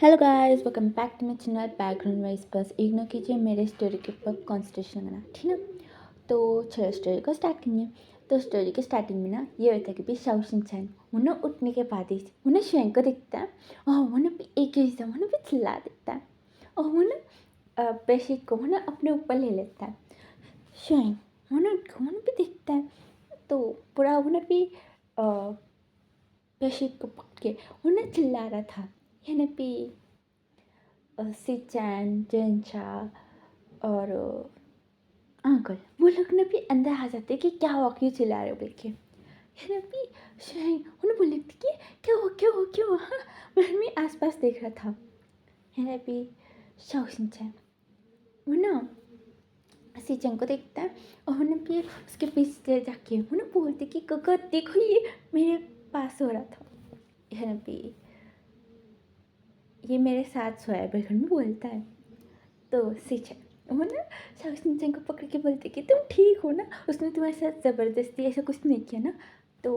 Hello guys, welcome back to my channel background wise. बस ignore कीजिए मेरे story के ऊपर कॉन्सेंट्रेशन करना, ठीक है। तो चलो स्टोरी को स्टार्ट करेंगे। तो स्टोरी के स्टार्टिंग में ना ये होता है कि भी शाओ शिनचैन उन्हें उठने के बाद ही उन्हें शुएंग को दिखता है और उन्हें भी एक ही से उन्हें भी चिल्ला देता है और उन्हें बेडशीट को उन्हें अपने ऊपर ले लेता है। शुएंग उन्हें भी दिखता है तो पूरा उन्हें भी बेडशीट को पकड़ के उन्हें चिल्ला रहा था। यानी भी सिचैन जेंचा और अंकल वो लोग ने भी अंदर आ जाते कि क्या हुआ, क्यों चिल्ला रहे हो बोल के। है ना भी शाइन उन्हें बोल लगती कि क्या हुआ हाँ। मैं भी आसपास देख रहा था। है ना भी शाओ शिनचैन वो ना सिचैन को देखता है और उन्हें भी उसके पीछे जाके उन्हें बोलते कि कका देखो ये मेरे पास हो रहा था। है ना भी ये मेरे साथ सोया है बहन में बोलता है। तो सिचैन वो ना शाओ शिनचैन को पकड़ के बोलते कि तुम ठीक हो ना, उसने तुम्हारे साथ ज़बरदस्ती ऐसा कुछ नहीं किया ना। तो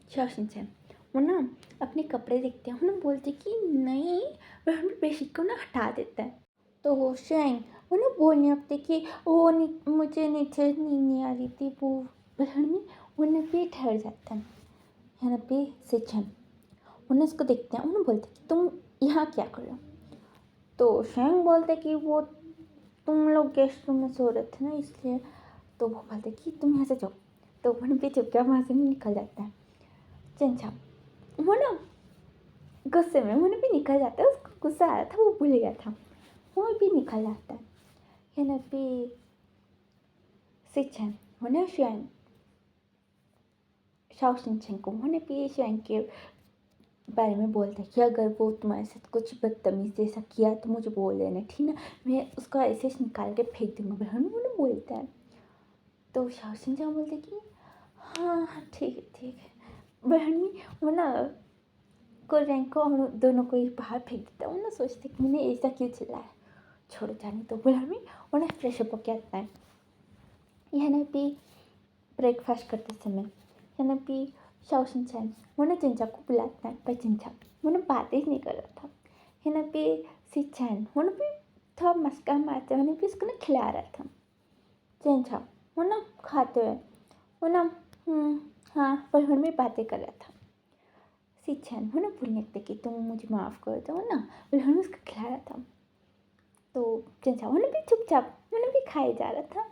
शाओ शिनचैन वो ना अपने कपड़े देखते हैं, उन्हें बोलते कि नहीं, वह हमें बेडशीट को ना हटा देता है। तो वो शाइन वो ना बोलने लगते कि मुझे नीचे नींद नहीं आ रही थी, वो बहन में उन्हें भी ठहर जाता है ना भी सिचैन उन्हें उसको देखते हैं, उन्हें बोलते कि तुम यहाँ क्या कर रहे हो। तो शाइन बोलते कि वो तुम लोग गेस्ट रूम में सो रहे थे ना इसलिए। तो वो बोलते कि तुम यहाँ से जाओ। तो वो भी चुपचाप वहाँ से निकल जाता है। चंचा वो ना गुस्से में वो भी निकल जाता है, उसको गुस्सा आया था वो भूल गया था, वो भी निकल जाता है ना भी सिचैन वो ना शाओ शिनचैन को वो भी शुएंग के बारे में बोलता है कि अगर वो तुम्हारे साथ कुछ बदतमीज जैसा किया तो मुझे बोल देना, ठीक ना, मैं उसका ऐसे निकाल के फेंक दूंगा बहन, वो बोलता है। तो शाओ शिनचैन बोलते कि हाँ ठीक है बहन में वो ना को रैंक को हम दोनों को ही बाहर फेंक देता है। वो ना सोचते कि मैंने ऐसा क्यों चिल्लाया, छोड़ो जाने। तो बहन में वो ना फ्रेशअप होके आता है। यह ना भी ब्रेकफास्ट करते समय यह ना भी शाओ शिनचैन वो ना चिंचा को बुलाता है, पर चिंचा वो ना बात ही नहीं कर रहा था। यह ना भी सिचैन वो ना भी थोड़ा मस्का मारते हुए भी उसको ना खिला रहा था। चिंचा वो ना खाते हुए वो ना हाँ बहन में बातें कर रहा था। सिचैन वो ना बोलने लगते कि तुम मुझे माफ़ कर दो ना, बहन उसको खिला रहा था। तो चिंचा वो भी चुपचाप वो भी खाए जा रहा था।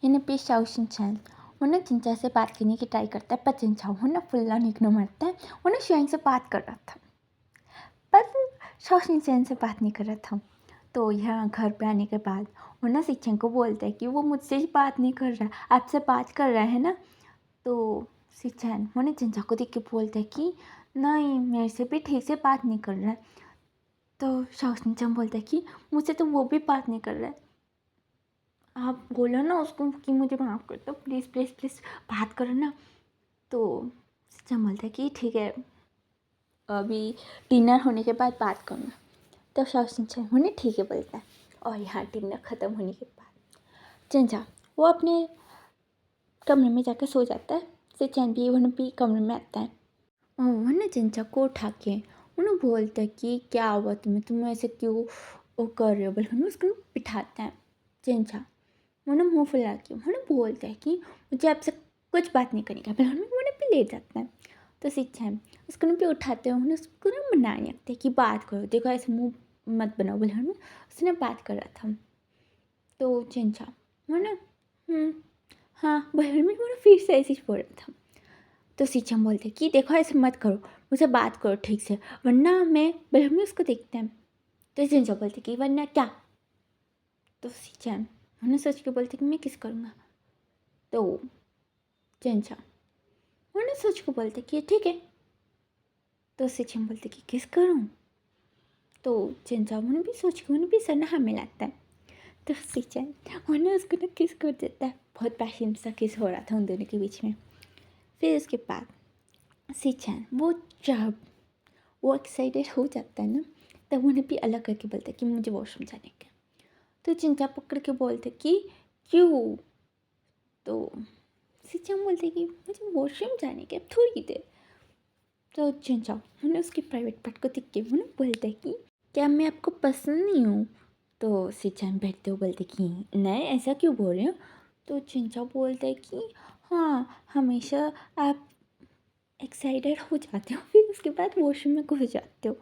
इन्हें पे शाओ शिनचैन वो ना चिंचा से बात करने की ट्राई करता है, पर चिंचा वो ना फुल्ला निकनो मारता है। वो ना शुएंग से बात कर रहा था पर शाओ शिनचैन से बात नहीं कर रहा था। तो यहाँ घर पे आने के बाद वो ना सिचैन को बोलता है कि वो मुझसे ही बात नहीं कर रहा, आपसे बात कर रहा है ना। तो सिचैन वो ना चिंचा को देख के बोलता है कि नहीं, मेरे से भी ठीक से बात नहीं कर रहा है। तो शाओ शिनचैन बोलता है कि मुझसे तो वो भी बात नहीं कर रहा है, आप बोलो ना उसको कि मुझे माफ़ कर दो, प्लीज़ प्लीज़ प्लीज़ बात करो ना। तो सिचैन बोलता है कि ठीक है, अभी डिनर होने के बाद बात करूँगा। तो शाओ शिनचैन उन्हें ठीक है बोलता है और यहाँ डिनर ख़त्म होने के बाद चिंचा वो अपने कमरे में जाकर सो जाता है। सिचैन भी उन्हें भी कमरे में आता है और वो ना चिंचा को उठा के उन्हें बोलता है कि क्या हुआ तुम ऐसे क्यों वो कर रहे हो, बोल उन्हें उसको बिठाता है। चिंचा वो ना मुँह फुला के वो ना बोलता है कि मुझे आपसे कुछ बात नहीं करनी है, फिर वो ना भी लेट जाता है। तो सिचैन उसको ना भी उठाते हैं, उन्हें उसको ना मनाने लगते हैं कि बात करो, देखो ऐसे मुँह मत बनाओ, बोले हमें उसने बात कर रहा था। तो चिंचा वो ना हाँ बहन में वो ना फिर से ऐसे ही बोल रहा था। तो सिचैन बोलते कि देखो ऐसे मत करो, मुझे बात करो ठीक से, वरना मैं बहन में उसको देखते हैं। तो चिंचा बोलते कि वरना क्या। तो सिचैन उन्हें सोच के बोलते कि मैं किस करूँगा। तो चिंचा उन्हें सोच को बोलते कि ठीक है। तो सिचैन बोलते कि किस करूँ। तो चिंचा उन्हें भी सोच के उन्हें भी सन्हा मिलाता है। तो सिचैन उन्हें उसको ना किस कर देता है, बहुत पैशन सा किस हो रहा था उन दोनों के बीच में। फिर उसके बाद सिचैन वो जब वो एक्साइटेड हो जाता है ना, तब उन्हें भी अलग करके बोलता है कि मुझे वॉशरूम जाने का। तो चिंचा पकड़ के बोलते कि क्यों। तो सिचैन बोलते कि मुझे वॉशरूम जाने के अब थोड़ी देर। तो चिंचाओ मैंने उसकी प्राइवेट पार्ट को देख के मैंने बोलता है कि क्या मैं आपको पसंद नहीं हूँ। तो सिंचान बैठते हुए बोलते कि नहीं, ऐसा क्यों बोल रहे हो। तो चिंचाओ बोलता है कि हाँ, हमेशा आप एक्साइटेड हो जाते हो, फिर उसके बाद वॉशरूम में घुस जाते हो,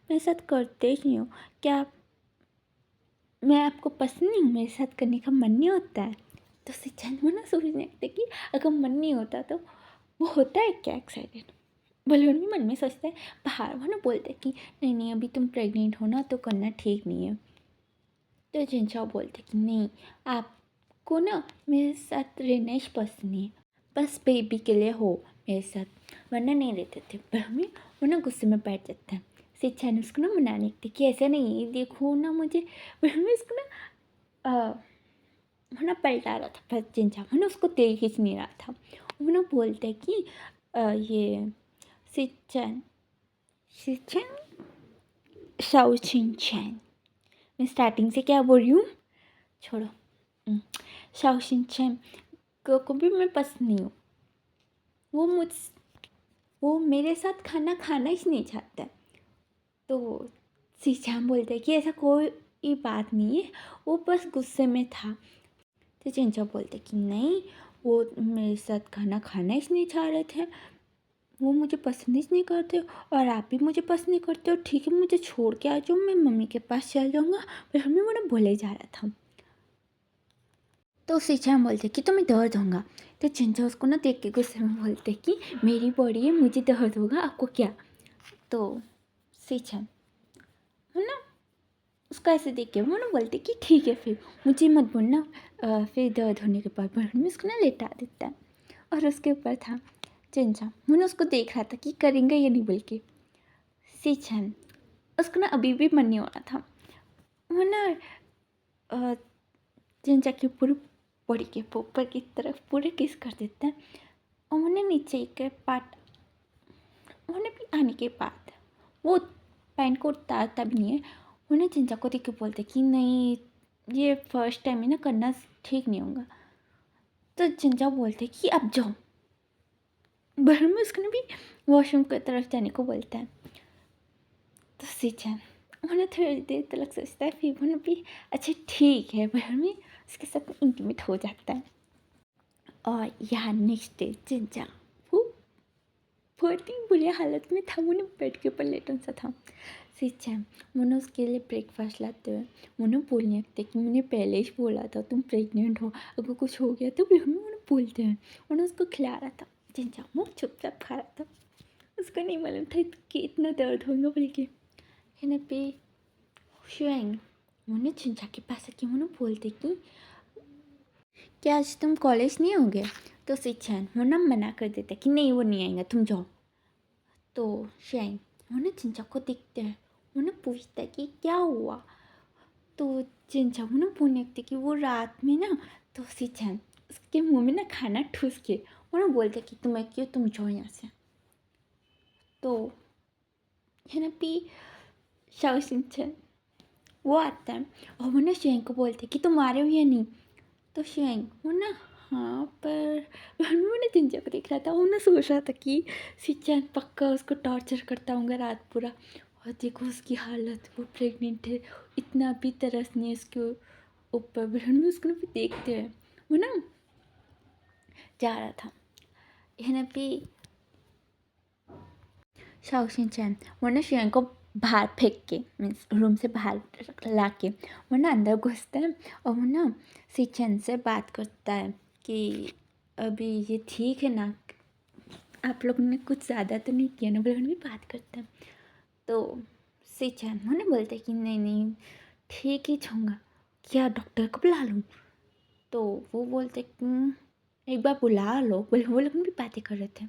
मेरे साथ करते ही नहीं हो। क्या मैं आपको पसंद नहीं हूँ, मेरे साथ करने का मन नहीं होता है। तो सिंचान वो ना सोचने लगते कि अगर मन नहीं होता तो वो होता है क्या एक्साइटेड। बलून भी मन में सोचता है, बाहर वो ना बोलते कि नहीं नहीं, अभी तुम प्रेग्नेंट हो ना, तो करना ठीक नहीं है। तो चिंचाओ बोलते कि नहीं, आपको ना मेरे साथ रहना ही पसंद नहीं है, बस बेबी के लिए हो मेरे साथ, वरना नहीं रहते थे। पर हमें वो ना गुस्से में बैठ जाता है। शिक्षा ने उसको ना मनाने लगती कि ऐसा नहीं है, देखो ना मुझे। पर हमें उसको ना वो ना पलटा रहा था, पर चिंचा वो ना उसको देख ही नहीं रहा था। वो ना बोलते कि ये शिक्षण शिक्षण शाओ शिनचैन, मैं स्टार्टिंग से क्या बोल रही हूँ, छोड़ो। शाओ शिनचैन को भी मैं पसंद नहीं हूँ। वो वो मेरे साथ खाना खाना ही नहीं चाहता है। तो शिनचैन बोलते हैं कि ऐसा कोई बात नहीं है, वो बस गुस्से में था। तो चिंचा बोलते कि नहीं, वो मेरे साथ खाना खाना ही नहीं चाह रहे थे, वो मुझे पसंद ही नहीं करते, और आप भी मुझे पसंद नहीं करते हो। ठीक है, मुझे छोड़ के आ जाओ, मैं मम्मी के पास चल जाऊँगा। पर हमें वो ना बोले जा रहा था। तो शिनचैन बोलते कि तुम्हें दर्द होगा। तो चिंचा उसको ना देख के गुस्से में बोलते कि मेरी बॉडी है, मुझे दर्द होगा, आपको क्या। तो शिनचैन है ना उसका ऐसे देख के वो ना बोलते कि ठीक है, फिर मुझे मत बोलना। फिर दर्द होने के बाद बहन में उसको ना लेटा देता है, और उसके ऊपर था चिंचा। मैंने उसको देख रहा था कि करेंगे या नहीं बोल के। शिनचैन उसको ना अभी भी मन नहीं हो रहा था। वो ना चिंचा के पूरे बॉडी के ऊपर की तरफ पूरे किस कर देता है, और उन्हें नीचे के पार्ट उन्हें भी आने के बाद वो पैंट को उतारता भी नहीं है। उन्हें चिंचा को देख के बोलते कि नहीं, ये फर्स्ट टाइम है ना, करना ठीक नहीं होगा। तो चिंचा बोलते कि अब जाओ। बहन में उसको भी वॉशरूम की तरफ जाने को बोलता है। तो शिनचैन उन्हें थोड़ी देर तक सोचता है, फिर उन्हें भी अच्छा ठीक है, बहन में उसके साथ इंटीमेट हो जाता है। और यहाँ नेक्स्ट डे चिंचा वो बहुत ही बुरी हालत में था, उन्हें बेड के ऊपर लेटन सा था। शिनचैन मैंने उसके लिए ब्रेकफास्ट लाते हुए मैंने बोलने लगते कि मैंने पहले ही बोला था तुम प्रेग्नेंट हो, अगर कुछ हो गया तो भी हमें उन्हें बोलते हैं। उन्हें उसको खिला रहा था। चिंचा वो चुपचाप खा रहा था, उसको नहीं मालूम था कि इतना दर्द होगा बोल के। है पे शुएंग मैंने चिंचा के पास आके मैंने बोलते कि क्या आज तुम कॉलेज नहीं होगे। तो शिनचैन वो ना मना कर देता कि नहीं, वो नहीं आएगा, तुम जाओ। तो शेंग उन्हें चिंचा को देखते हैं, उन्हें पूछता है कि क्या हुआ। तो चिंचा उन्हें बोलने लगती कि वो रात में ना, तो शिनचैन उसके मुंह में ना खाना ठूस के उन्हें बोलते कि तुम्हें क्यों, तुम जाओ यहाँ से। तो है ना पी शाओ शिनचैन वो आता है, और वो ना शेंग को बोलते कि तुम आ रहे हो या नहीं। तो शेंग वो ना हाँ, पर मैंने चिंचा को देख रहा था, वो ना सोच रहा था कि शिनचैन पक्का उसको टॉर्चर करता होगा रात पूरा। और देखो उसकी हालत, वो प्रेग्नेंट है, इतना भी तरस नहीं है उसके ऊपर। बहन में उसको ना भी देखते हैं, वो ना जा रहा था। है ना भी शाओ शिनचैन वो ना शेंग को बाहर फेंक के, मीन्स रूम से बाहर ला के वो ना अंदर घुसता है, और वो ना शिनचैन से बात करता है कि अभी ये ठीक है ना, आप लोगों ने कुछ ज़्यादा तो नहीं किया ना, बहन भी बात करता है। तो शिनचैन वो ना बोलते कि नहीं नहीं ठीक ही छूँगा, क्या डॉक्टर को बुला लूँ। तो वो बोलते कि एक बार बुला लो, बोले वो लोग भी बातें कर रहे थे।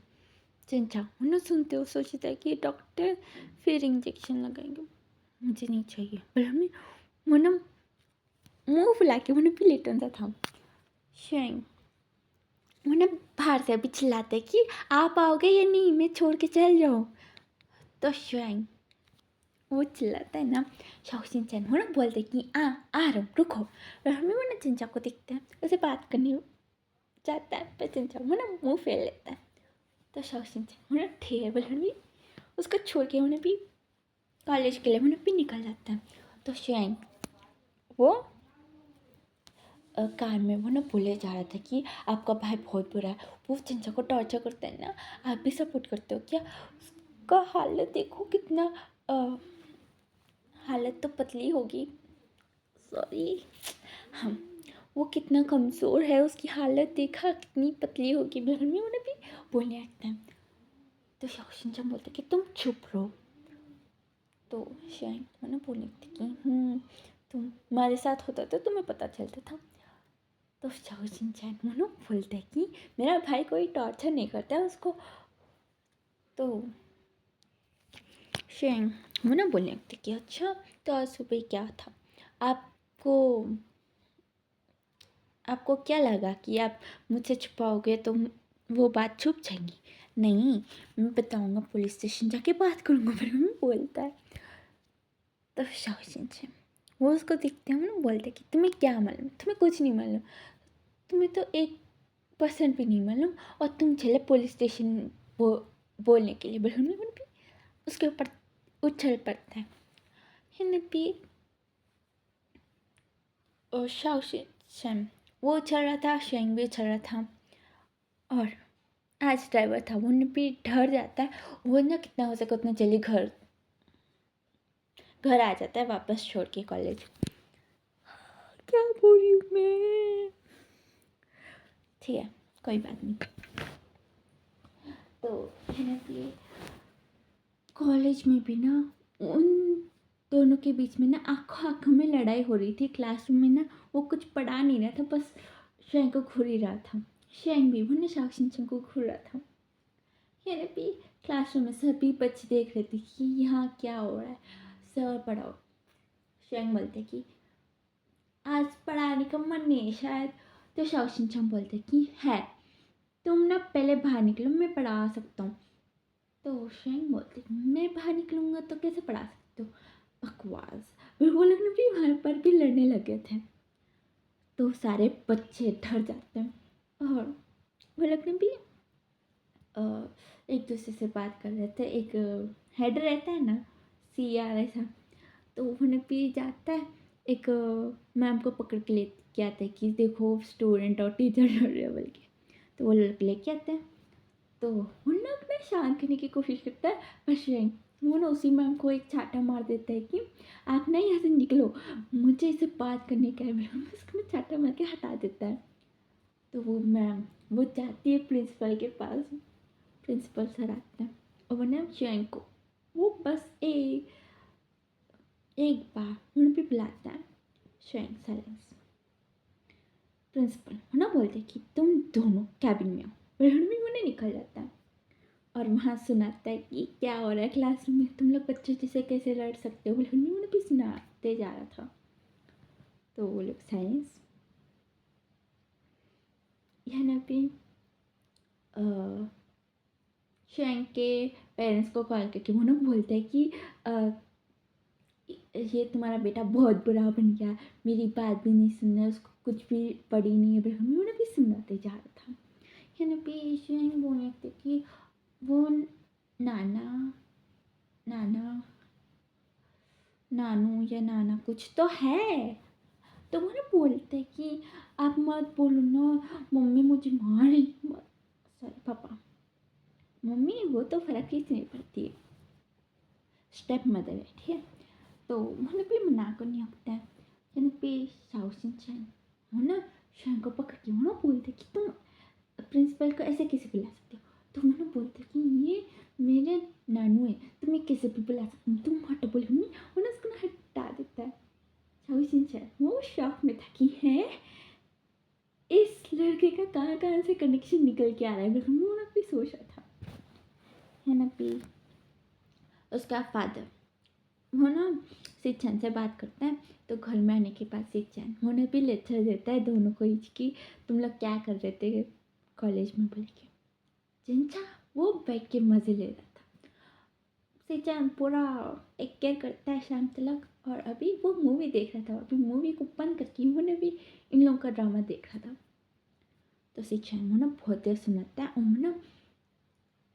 चिंचा उन्हें सुनते हो सोचता है कि डॉक्टर फिर इंजेक्शन लगाएंगे, मुझे नहीं चाहिए। पर हमें मुन्ना मुंह फुला के उन्हें भी लेटन सा था। शेंग उन्हें बाहर से अभी चिल्लाते कि आप आओगे या नहीं, मैं छोड़ के चल जाऊँ। तो शेंग वो चिल्लाता है ना, शाओ शिनचैन वो ना बोलते कि आ रहा हूँ, रुको। और हमें वो ना चिंचा को दिखते हैं, उसे बात करने जाता है, पर चिंचा वो ना मुँह फेर लेता है। तो शाओ शिनचैन वो ना ठीक है, बोले उसको छोड़ के उन्हें भी कॉलेज के लिए उन्हें भी निकल जाता है। तो शेंग वो कार में वो ना बोले जा रहा था कि आपका भाई बहुत बुरा है, वो चिंचा को टॉर्चर करता है ना, आप भी सपोर्ट करते हो क्या? उसका हालत देखो कितना हालत तो पतली होगी, सॉरी हम वो कितना कमज़ोर है, उसकी हालत देखा कितनी पतली होगी। घर में उन्हें भी बोलने आता है। तो शाओशिंचा बोलते कि तुम चुप रहो। तो शाइन मैंने बोलने लगती कि तुम्हारे साथ होता तो तुम्हें पता चलता था। तो शाओशिंचा मनो बोलते हैं कि मेरा भाई कोई टॉर्चर नहीं करता है उसको। तो शाइन मनो बोलने लगती कि अच्छा तो आज सुबह क्या था, आपको क्या लगा कि आप मुझसे छुपाओगे तो वो बात छुप जाएगी? नहीं, मैं बताऊंगा, पुलिस स्टेशन जाके बात करूंगा, फिर मैं बोलता है। तो शाओशिंचा वो उसको देखते हैं ना, बोलते कि तुम्हें क्या मालूम, तुम्हें कुछ नहीं मालूम, तुम्हें तो 1% भी नहीं मालूम, और तुम चले पुलिस स्टेशन बोलने के लिए। बलून भी उसके ऊपर उछल पड़ता है। हिंदी और शाओशिंचा वो उछल रहा था, शेंग भी उछल रहा था, और आज ड्राइवर था वो भी डर जाता है। वो ना कितना हो सके उतना जल्दी घर आ जाता है वापस छोड़ के कॉलेज। क्या बोल रही हूँ मैं, ठीक है कोई बात नहीं। तो कॉलेज में भी ना उन दोनों के बीच में ना आंखों में लड़ाई हो रही थी। क्लासरूम में ना वो कुछ पढ़ा नहीं रहा था, बस शेंग को घूर ही रहा था। शेंग भी वो ना शाओशिंचा को घूर रहा था। यानी भी क्लासरूम में सभी बच्चे देख रहे थे कि यहाँ क्या हो रहा है। सर पढ़ाओ। शेंग बोलते कि आज पढ़ाने का मन नहीं है शायद। तो शाओशिंचा बोलते कि है, तुम ना पहले बाहर निकलो, मैं पढ़ा सकता हूँ। तो शेंग बोलते मैं बाहर निकलूँगा तो कैसे पढ़ा सकते हो, बकवास। फिर वो लोग भी वहाँ पर भी लड़ने लगे थे। तो सारे बच्चे डर जाते हैं, और वो लोग भी एक दूसरे से बात कर रहे थे। एक हेड रहता है ना, CR ऐसा, तो उन्हें भी जाता है, एक मैम को पकड़ के लेके आता है कि देखो स्टूडेंट और टीचर लड़ रहे बोल के। तो वो लोग लेके आते हैं। तो उन लोग ना शांत करने की कोशिश करता है, पर शेंग वो ना उसी मैम को एक छाटा मार देता है कि आप ना यहाँ से निकलो, मुझे इसे बात करने का है। उसको छाटा मार के हटा देता है। तो वो मैम वो जाती है प्रिंसिपल के पास। प्रिंसिपल सर आते हैं और वो ना शेंग को वो बस एक बार उन्हें भी बुलाता है। शेंग साइलेंस। प्रिंसिपल है ना बोलते कि तुम दोनों कैबिन में आओ, और भी उन्हें निकल जाता है। और वहाँ सुनाता है कि क्या हो रहा है क्लासरूम में, तुम लोग बच्चों जैसे कैसे लड़ सकते हो। उन्हें भी सुनाते जा रहा था। तो वो लोग साइंस यहाँ पे शेंग के पेरेंट्स को कॉल करके वो ना बोलते हैं कि ये तुम्हारा बेटा बहुत बुरा बन गया, मेरी बात भी नहीं सुन रहा, उसको कुछ भी पड़ी नहीं है। उन्हें भी सुनाते जा रहा था। यहाँ पे शेंग बोलने लगते कि वो नाना नाना नानू या नाना कुछ तो है। तो वो ना बोलते कि आप मत बोलो ना, मम्मी मुझे मारेगी मत, सॉरी पापा, मम्मी वो तो फर्क ही नहीं पड़ती है, स्टेप मदर है, ठीक है। तो उन्हें भी मना करनी होता है। यानी पे शाओशिंचा वो ना शेंग को पकड़ के वो ना बोलते कि तुम प्रिंसिपल को ऐसे कैसे बुला सकते हो। तो वो ना बोलते कि ये मेरे नानू है, तुम्हें कैसे भी बुला सकती हूँ, तुम हटो बोले। वो ना उसको ना हटा देता है। शाओशिंचा वो शॉक में था कि है इस लड़के का कहाँ कहाँ से कनेक्शन निकल के आ रहा है। उन्होंने भी सोचा था। है ना भी उसका फादर वो ना सिचन से बात करता है। तो घर में आने के बाद सिचन उन्हें भी लेक्चर देता है दोनों को ईच की तुम लोग क्या कर रहे थे कॉलेज में बोल के। जिंचा वो बैठ के मज़े ले रहा था। सिचन पूरा एक केयर करता है शाम तक, और अभी वो मूवी देख रहा था। अभी मूवी को बंद करके उन्होंने भी इन लोगों का ड्रामा देख रहा था। तो सिचन वो ना बहुत देर सुनाता है, और ना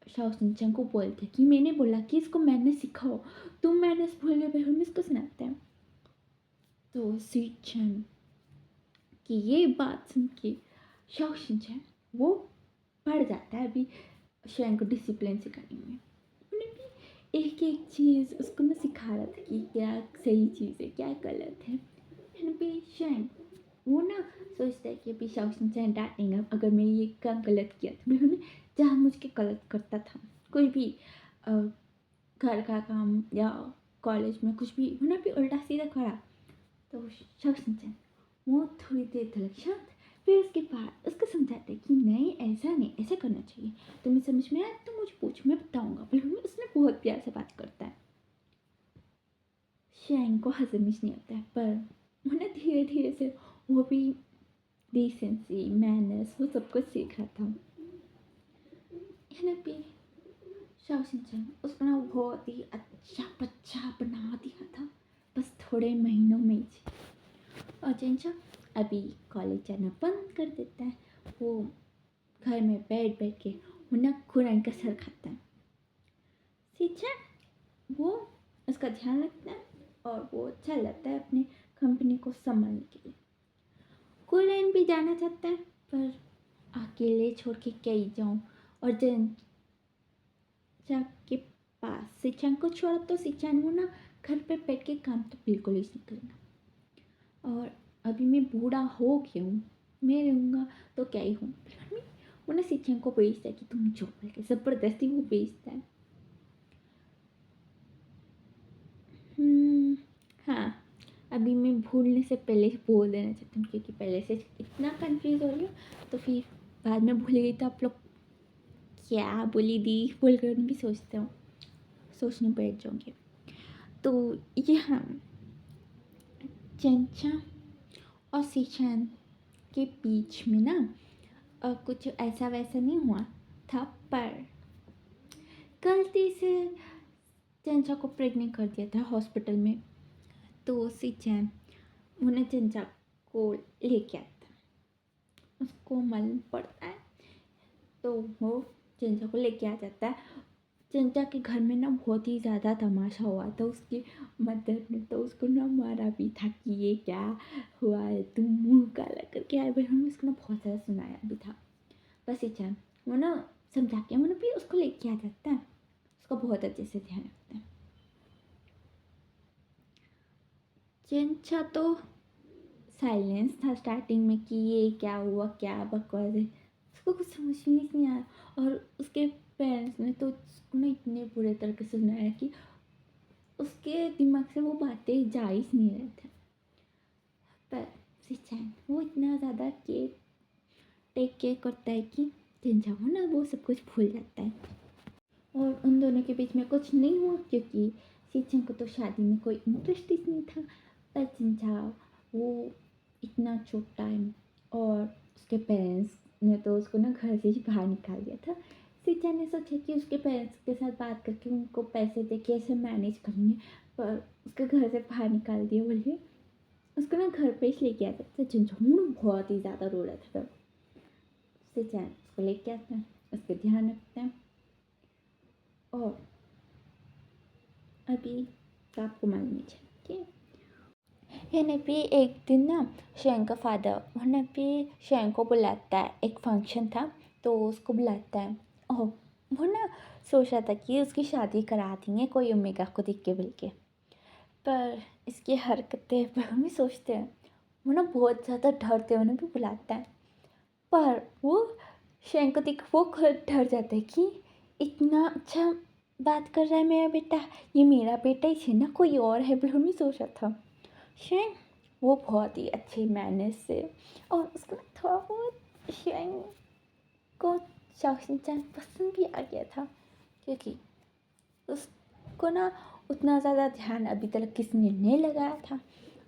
शाओ सिंचन को बोलते कि मैंने बोला कि इसको मैनर्स सिखाओ, तुम मैनर्स भूल गए, फिर हम इसको सुनाते हैं। तो सिंचन की ये बात सुन के शाओ सिंचन वो पढ़ जाता है अभी शयन को डिसिप्लिन सिखाने में। उन्हें भी एक एक चीज़ उसको ना सिखा रहा था कि क्या सही चीज़ है क्या गलत है। एंड भी शयन वो ना सोचता है कि अभी शाओ सिंचन डांटेंगे अगर मैं ये काम गलत किया था, मैं जानबूझ के गलत करता था। कोई भी घर का काम या कॉलेज में कुछ भी उन्हें भी उल्टा सीधा करा तो शाओ सिंचन वो थोड़ी देर तक शांत, फिर उसके बाद उसको समझाते कि नहीं ऐसा नहीं, ऐसा करना चाहिए, तुम्हें समझ में आया तो मुझे पूछ, मैं बताऊंगा। फिर उसने बहुत प्यार से बात करता है। शैंग को हजमिश नहीं होता है, पर उन्हें धीरे धीरे से वो भी डिसेंसी मैनर्स वो सब कुछ सीख रहा था। भी शाओ सिंचन उसको ना बहुत ही अच्छा बच्चा बना दिया था बस थोड़े महीनों में ही। और जिनचा अभी कॉलेज जाना बंद कर देता है, वो घर में बैठ बैठ के उन्हें कुरान का सर खाता है। सीधा वो उसका ध्यान रखता है और वो अच्छा लगता है अपने कंपनी को संभालने के लिए। कुरान भी जाना चाहता है पर अकेले छोड़ के कहीं जाऊँ, और जन के पास सिचान को छोड़ा तो सिचान वो ना घर पे बैठ के काम तो बिल्कुल ही नहीं करना। और अभी मैं बूढ़ा हो गया हूँ, मैं रहूँगा तो क्या ही हूँ। वो ना सिचान को बेचता है कि तुम जो बोल, ज़बरदस्ती वो बेचता है। हाँ, अभी मैं भूलने से पहले बोल देना चाहती हूँ क्योंकि पहले से इतना कंफ्यूज हो रही हूँ तो फिर बाद में भूल गई तो आप लोग क्या बोली दी बोल कर भी सोचने बैठ जाऊँगी। तो ये हाँ, चंचा और सिचान के बीच में ना कुछ ऐसा वैसा नहीं हुआ था, पर गलती से चंचा को प्रेग्नेंट कर दिया था हॉस्पिटल में। तो सिचान उन्हें चंचा को लेके आता, उसको मालूम पड़ता है तो वो चंचा को लेके आ जाता है। चंचा के घर में ना बहुत ही ज़्यादा तमाशा हुआ था, उसकी मदर ने तो उसको ना मारा भी था कि ये क्या हुआ है, तुम मुंह काला करके आए। भाई हमने उसको ना बहुत ज़्यादा सुनाया भी था। बस सिचान वो ना समझा के वो भी उसको लेके आ जाता है, उसका बहुत अच्छे से ध्यान रखता है। चंचा तो साइलेंस था स्टार्टिंग में कि ये क्या हुआ, क्या बकवास है, उसको कुछ समझ में नहीं आया। और उसके पेरेंट्स ने तो उसको ना इतने बुरे तरीके से सुनाया कि उसके दिमाग से वो बातें जा ही नहीं रहे थे। पर सिचान वो इतना ज़्यादा टेक केयर करता है कि चंचा वो ना वो सब कुछ भूल जाता है। और उन दोनों के बीच में कुछ नहीं हुआ क्योंकि सिचान को तो शादी में कोई इंटरेस्ट ही नहीं था। पर चंचा वो इतना छोटा है और उसके पेरेंट्स ने तो उसको ना घर से ही बाहर निकाल दिया था। सिचान ने सोचा कि उसके पेरेंट्स के साथ बात करके उनको पैसे दे के ऐसे मैनेज करेंगे, पर उसके घर से बाहर निकाल दिया बोलिए। उसको ना घर पे ही लेके आता था। चंचा बहुत ही ज़्यादा रो रहा था तब। सिचान उसको लेके आता है, उसका ध्यान रखता है। और अभी तो आपको मालूम ही है कि यानी भी एक दिन ना शयन का फादर वरना भी शयन को बुलाता है, एक फंक्शन था तो उसको बुलाता है। ओह, वो ना सोच रहा था कि उसकी शादी करा देंगे कोई ओमेगा को देख के बोल के, पर इसकी हरकतें पर हम भी सोचते हैं वो ना बहुत ज़्यादा डरते उन्हें भी बुलाता है। पर वो शयन को देख वो खुद डर जाता है कि इतना अच्छा बात कर रहा है मेरा बेटा, ये मेरा बेटा ही है ना, कोई और है, बिल्कुल नहीं सोच रहा था। शयन वो बहुत ही अच्छे मैनर्स से, और उसको ना थोड़ा बहुत शयन को शाओ सिंचन पसंद भी आ गया था क्योंकि उसको ना उतना ज़्यादा ध्यान अभी तक किसी ने नहीं लगाया था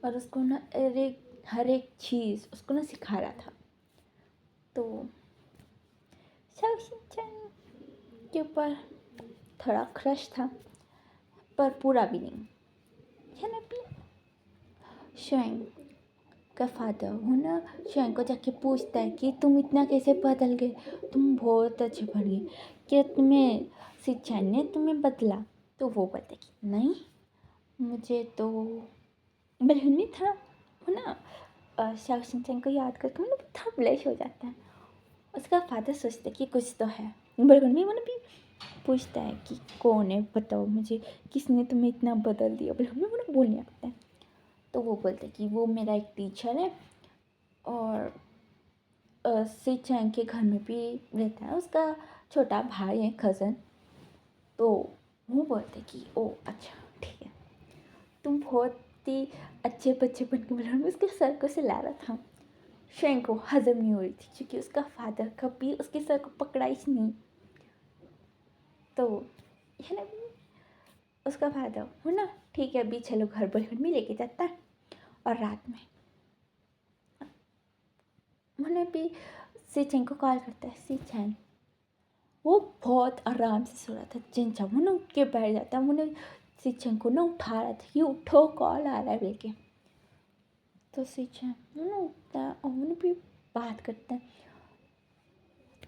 और उसको ना हर एक चीज़ उसको ना सिखा रहा था। तो शाओ सिंचन के ऊपर थोड़ा क्रश था पर पूरा भी नहीं। है ना भी शयन का फादर वो ना शुआंग को जाके पूछता है कि तुम इतना कैसे बदल गए, तुम बहुत अच्छे बन गए, क्या तुम्हें सिंचैन ने तुम्हें बदला? तो वो बोलता है कि नहीं, मुझे तो बलून नहीं था। वो ना शाओ सिंचैन को याद करके वो ना थोड़ा ब्लश हो जाता है। उसका फादर सोचता है कि कुछ तो है। बलून भी मतलब भी पूछता है कि कौन है, बताओ मुझे, किसने तुम्हें इतना बदल दिया? बलून भी मतलब बोलने लगता है। तो वो बोलता है कि वो मेरा एक टीचर है और सिंचैन के घर में भी रहता है, उसका छोटा भाई है, कज़न। तो वो बोलते कि ओ अच्छा ठीक है, तुम बहुत ही अच्छे बच्चे बन के मिला। उसके सर को सिला रहा था। शेंग को हजम नहीं हो रही थी क्योंकि उसका फादर कभी उसके सर को पकड़ा ही नहीं। तो है ना, उसका फादर हो ना, ठीक है अभी चलो घर पर में लेके जाता है। और रात में उन्हें भी सिचेंग को कॉल करता है। सिचेंग वो बहुत आराम से सो रहा था। जिनचा वो ना उठ के बैठ जाता है। उन्हें सिचेंग को ना उठा रहा था कि उठो कॉल आ रहा है लेके। तो सिचेंग वो ना उठता है और उन्हें भी बात करता है।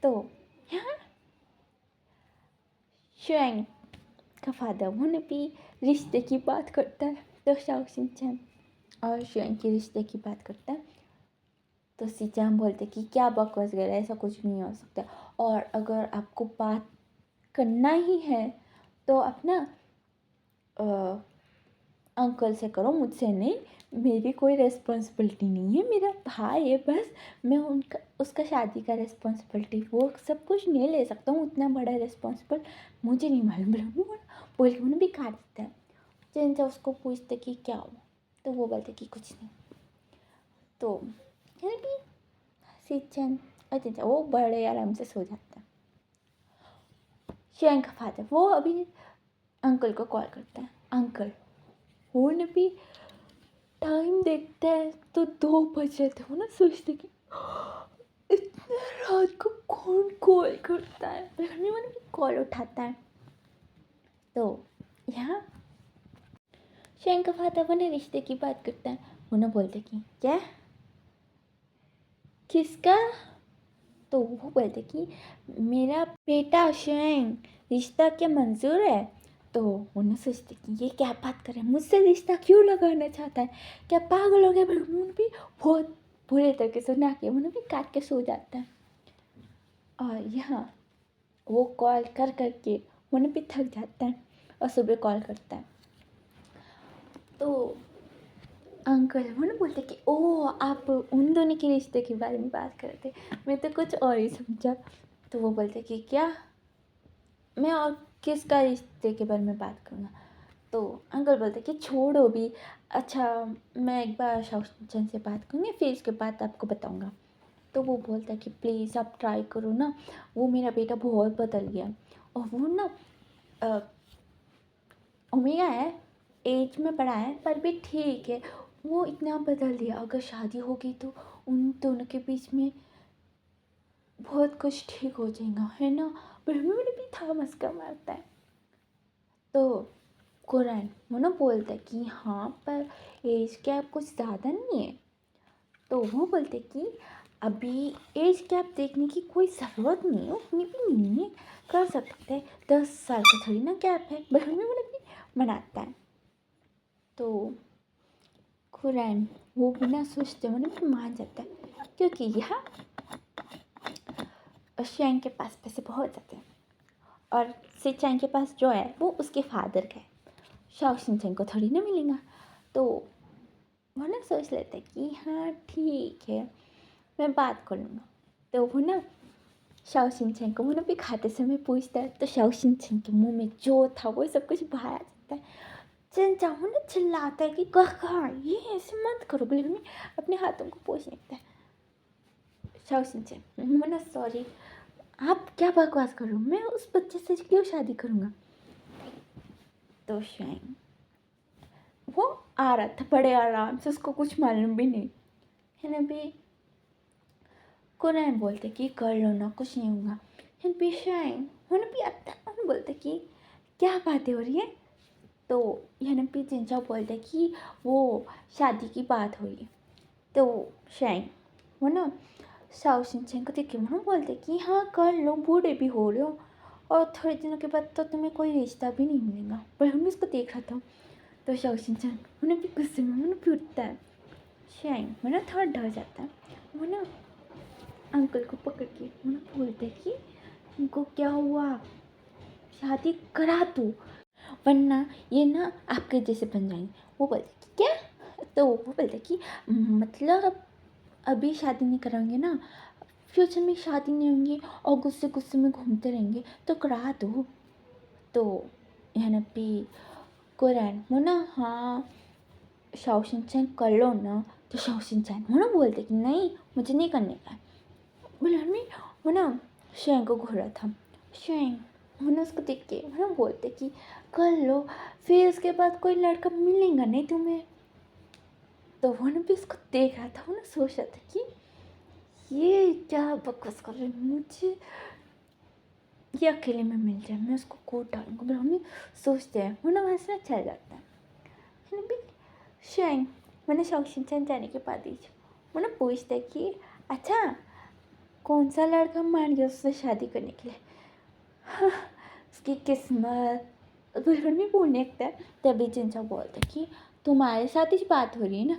तो यहाँ शुआंग का फादर उन्हें भी रिश्ते की बात करता है। तो शाओ सिंचैन और शुआंग के रिश्ते की बात करता है। तो सिंचैन बोलते कि क्या बकवास कर रहा है, ऐसा कुछ नहीं हो सकता, और अगर आपको बात करना ही है तो अपना अंकल से करो, मुझसे नहीं, मेरी कोई रिस्पॉन्सिबिलिटी नहीं है, मेरा भाई है बस, मैं उनका उसका शादी का रिस्पॉन्सिबिलिटी वो सब कुछ नहीं ले सकता हूँ, उतना बड़ा रिस्पॉन्सिबल मुझे नहीं मालूम। बोल के उन्हें भी काट देता है। जिनसे उसको पूछते कि क्या हुआ, तो वो बोलते कि कुछ नहीं। तो भी सिचन अच्छा वो बड़े आराम से सो जाता है। शेंग का फादर वो अभी अंकल को कॉल करता है। अंकल वो ने भी टाइम देखता है तो 2 बजे थे। वो ना सोचते कि इतने रात को कौन कॉल करता है, लेकिन मैंने भी कॉल उठाता है। तो यहाँ शेंग का फादर अपने रिश्ते की बात करता है। उन्हें बोलते कि क्या, किसका? तो वो बोलते कि मेरा बेटा शेंग, रिश्ता क्या मंजूर है? तो उन्हें सोचते कि ये क्या बात कर रहे हैं, मुझसे रिश्ता क्यों लगाना चाहता है, क्या पागल हो गया? उन्हें भी बहुत बुरे तरीके से ना के उन्हें भी काट के सो जाता है। और यहाँ वो कॉल कर करके उन्हें भी थक जाता है और सुबह कॉल करता है। तो अंकल वो ना बोलते कि ओह आप उन दोनों के रिश्ते के बारे में बात कर रहे थे, मैं तो कुछ और ही समझा। तो वो बोलते कि क्या, मैं और किसका रिश्ते के बारे में बात करूँगा? तो अंकल बोलते कि छोड़ो भी, अच्छा मैं एक बार शाहजन से बात करूँगी फिर इसके बाद आपको बताऊँगा। तो वो बोलता है कि प्लीज़ आप ट्राई करो ना, वो मेरा बेटा बहुत बदल गया, और वो ना ओमेगा है, एज में बड़ा है पर भी ठीक है, वो इतना बदल दिया, अगर शादी होगी तो उन दोनों के बीच में बहुत कुछ ठीक हो जाएगा, है ना? पर हमें भी था मस्का मारता है। तो कुरैन वो ना बोलता है कि हाँ पर एज गैप कुछ ज़्यादा नहीं है। तो वो बोलते कि अभी एज गैप देखने की कोई ज़रूरत नहीं है, उतनी भी नहीं है, कर सकते हैं, 10 साल का थोड़ी ना गैप है। बट हमें मतलब भी मनाता है। तो कुरैन वो बिना सोचते मतलब मान जाता है, क्योंकि यहाँ शेंग के पास पैसे बहुत ज़्यादा हैं और सिंचैन के पास जो है वो उसके फादर का है, शाओ सिंचैन को थोड़ी ना मिलेगा। तो वो ना सोच लेते कि हाँ ठीक है मैं बात कर लूँगा। तो वो ना शाओ सिंचैन को वो ना भी खाते समय पूछता है। तो शाओ सिंचैन के मुंह में जो था वो सब कुछ बाहर आ जाता है। चिंचा वो ना चिल्लाता है कि कहाँ, ये ऐसे मत करो, बिल्कुल में अपने हाथों को पोंछ लेता है। शाओ सिंचैन वो ना सॉरी, आप क्या बकवास कर रहे हो, मैं उस बच्चे से क्यों शादी करूँगा? तो शाइन वो आ रहा था बड़े आराम से, उसको कुछ मालूम भी नहीं है ना भी। कुरैन बोलते कि कर लो ना, कुछ नहीं होगा। फिर भी शाइन होने भी आता है, बोलते कि क्या बातें हो रही है? तो यहाँ पे जिंजा बोलते कि वो शादी की बात हो रही है। तो शेंग वो ना शाओ शिनचैन को देख के वो ना बोलते कि हाँ कर लो, बूढ़े भी हो रहे हो और थोड़े दिनों के बाद तो तुम्हें कोई रिश्ता भी नहीं मिलेगा। पर हम इसको देख रहा था तो शाओ शिनचैन उन्हें भी गुस्से में उन्हें भी उठता है। शेंग वो ना थोड़ा डर जाता है। वो ना अंकल को पकड़ के उन्हें बोलते कि उनको क्या हुआ, शादी करा तू वरना ये ना आपके जैसे बन जाएंगे। वो बोलते कि क्या, तो वो बोलते कि मतलब अभी शादी नहीं कराएंगे ना, फ्यूचर में शादी नहीं होंगी और गुस्से गुस्से में घूमते रहेंगे तो करा दो। तो यहाँ पे कुरैन वो ना हाँ शाओ शिनचैन कर लो ना। तो शाओ शिनचैन वो ना बोलते कि नहीं मुझे नहीं करने का है। बोले हमें वो ना शेंग को घूरा था। शेंग वो ना उसको देख के वो ना बोलते कि कर लो, फिर उसके बाद कोई लड़का मिलेगा नहीं तुम्हें। तो वो ना भी उसको देख रहा था। वो ना सोच रहा था कि ये क्या बकवास कर रहे, मुझे ये अकेले में मिल जाए मैं उसको कोट डालूंगा। पर हमें सोचते हैं वो ना वहाँ से ना चल जाता है। फिर भी शेंग मैंने शाओ शिनचैन जाने के बाद ही वो ना पूछता है कि अच्छा कौन सा लड़का मान गया उससे शादी करने के लिए। हाँ, उसकी किस्मत बिल्कुल भी बोलने लगता है। तभी जिनसा बोलता है कि तुम्हारे साथ ही बात हो रही है ना।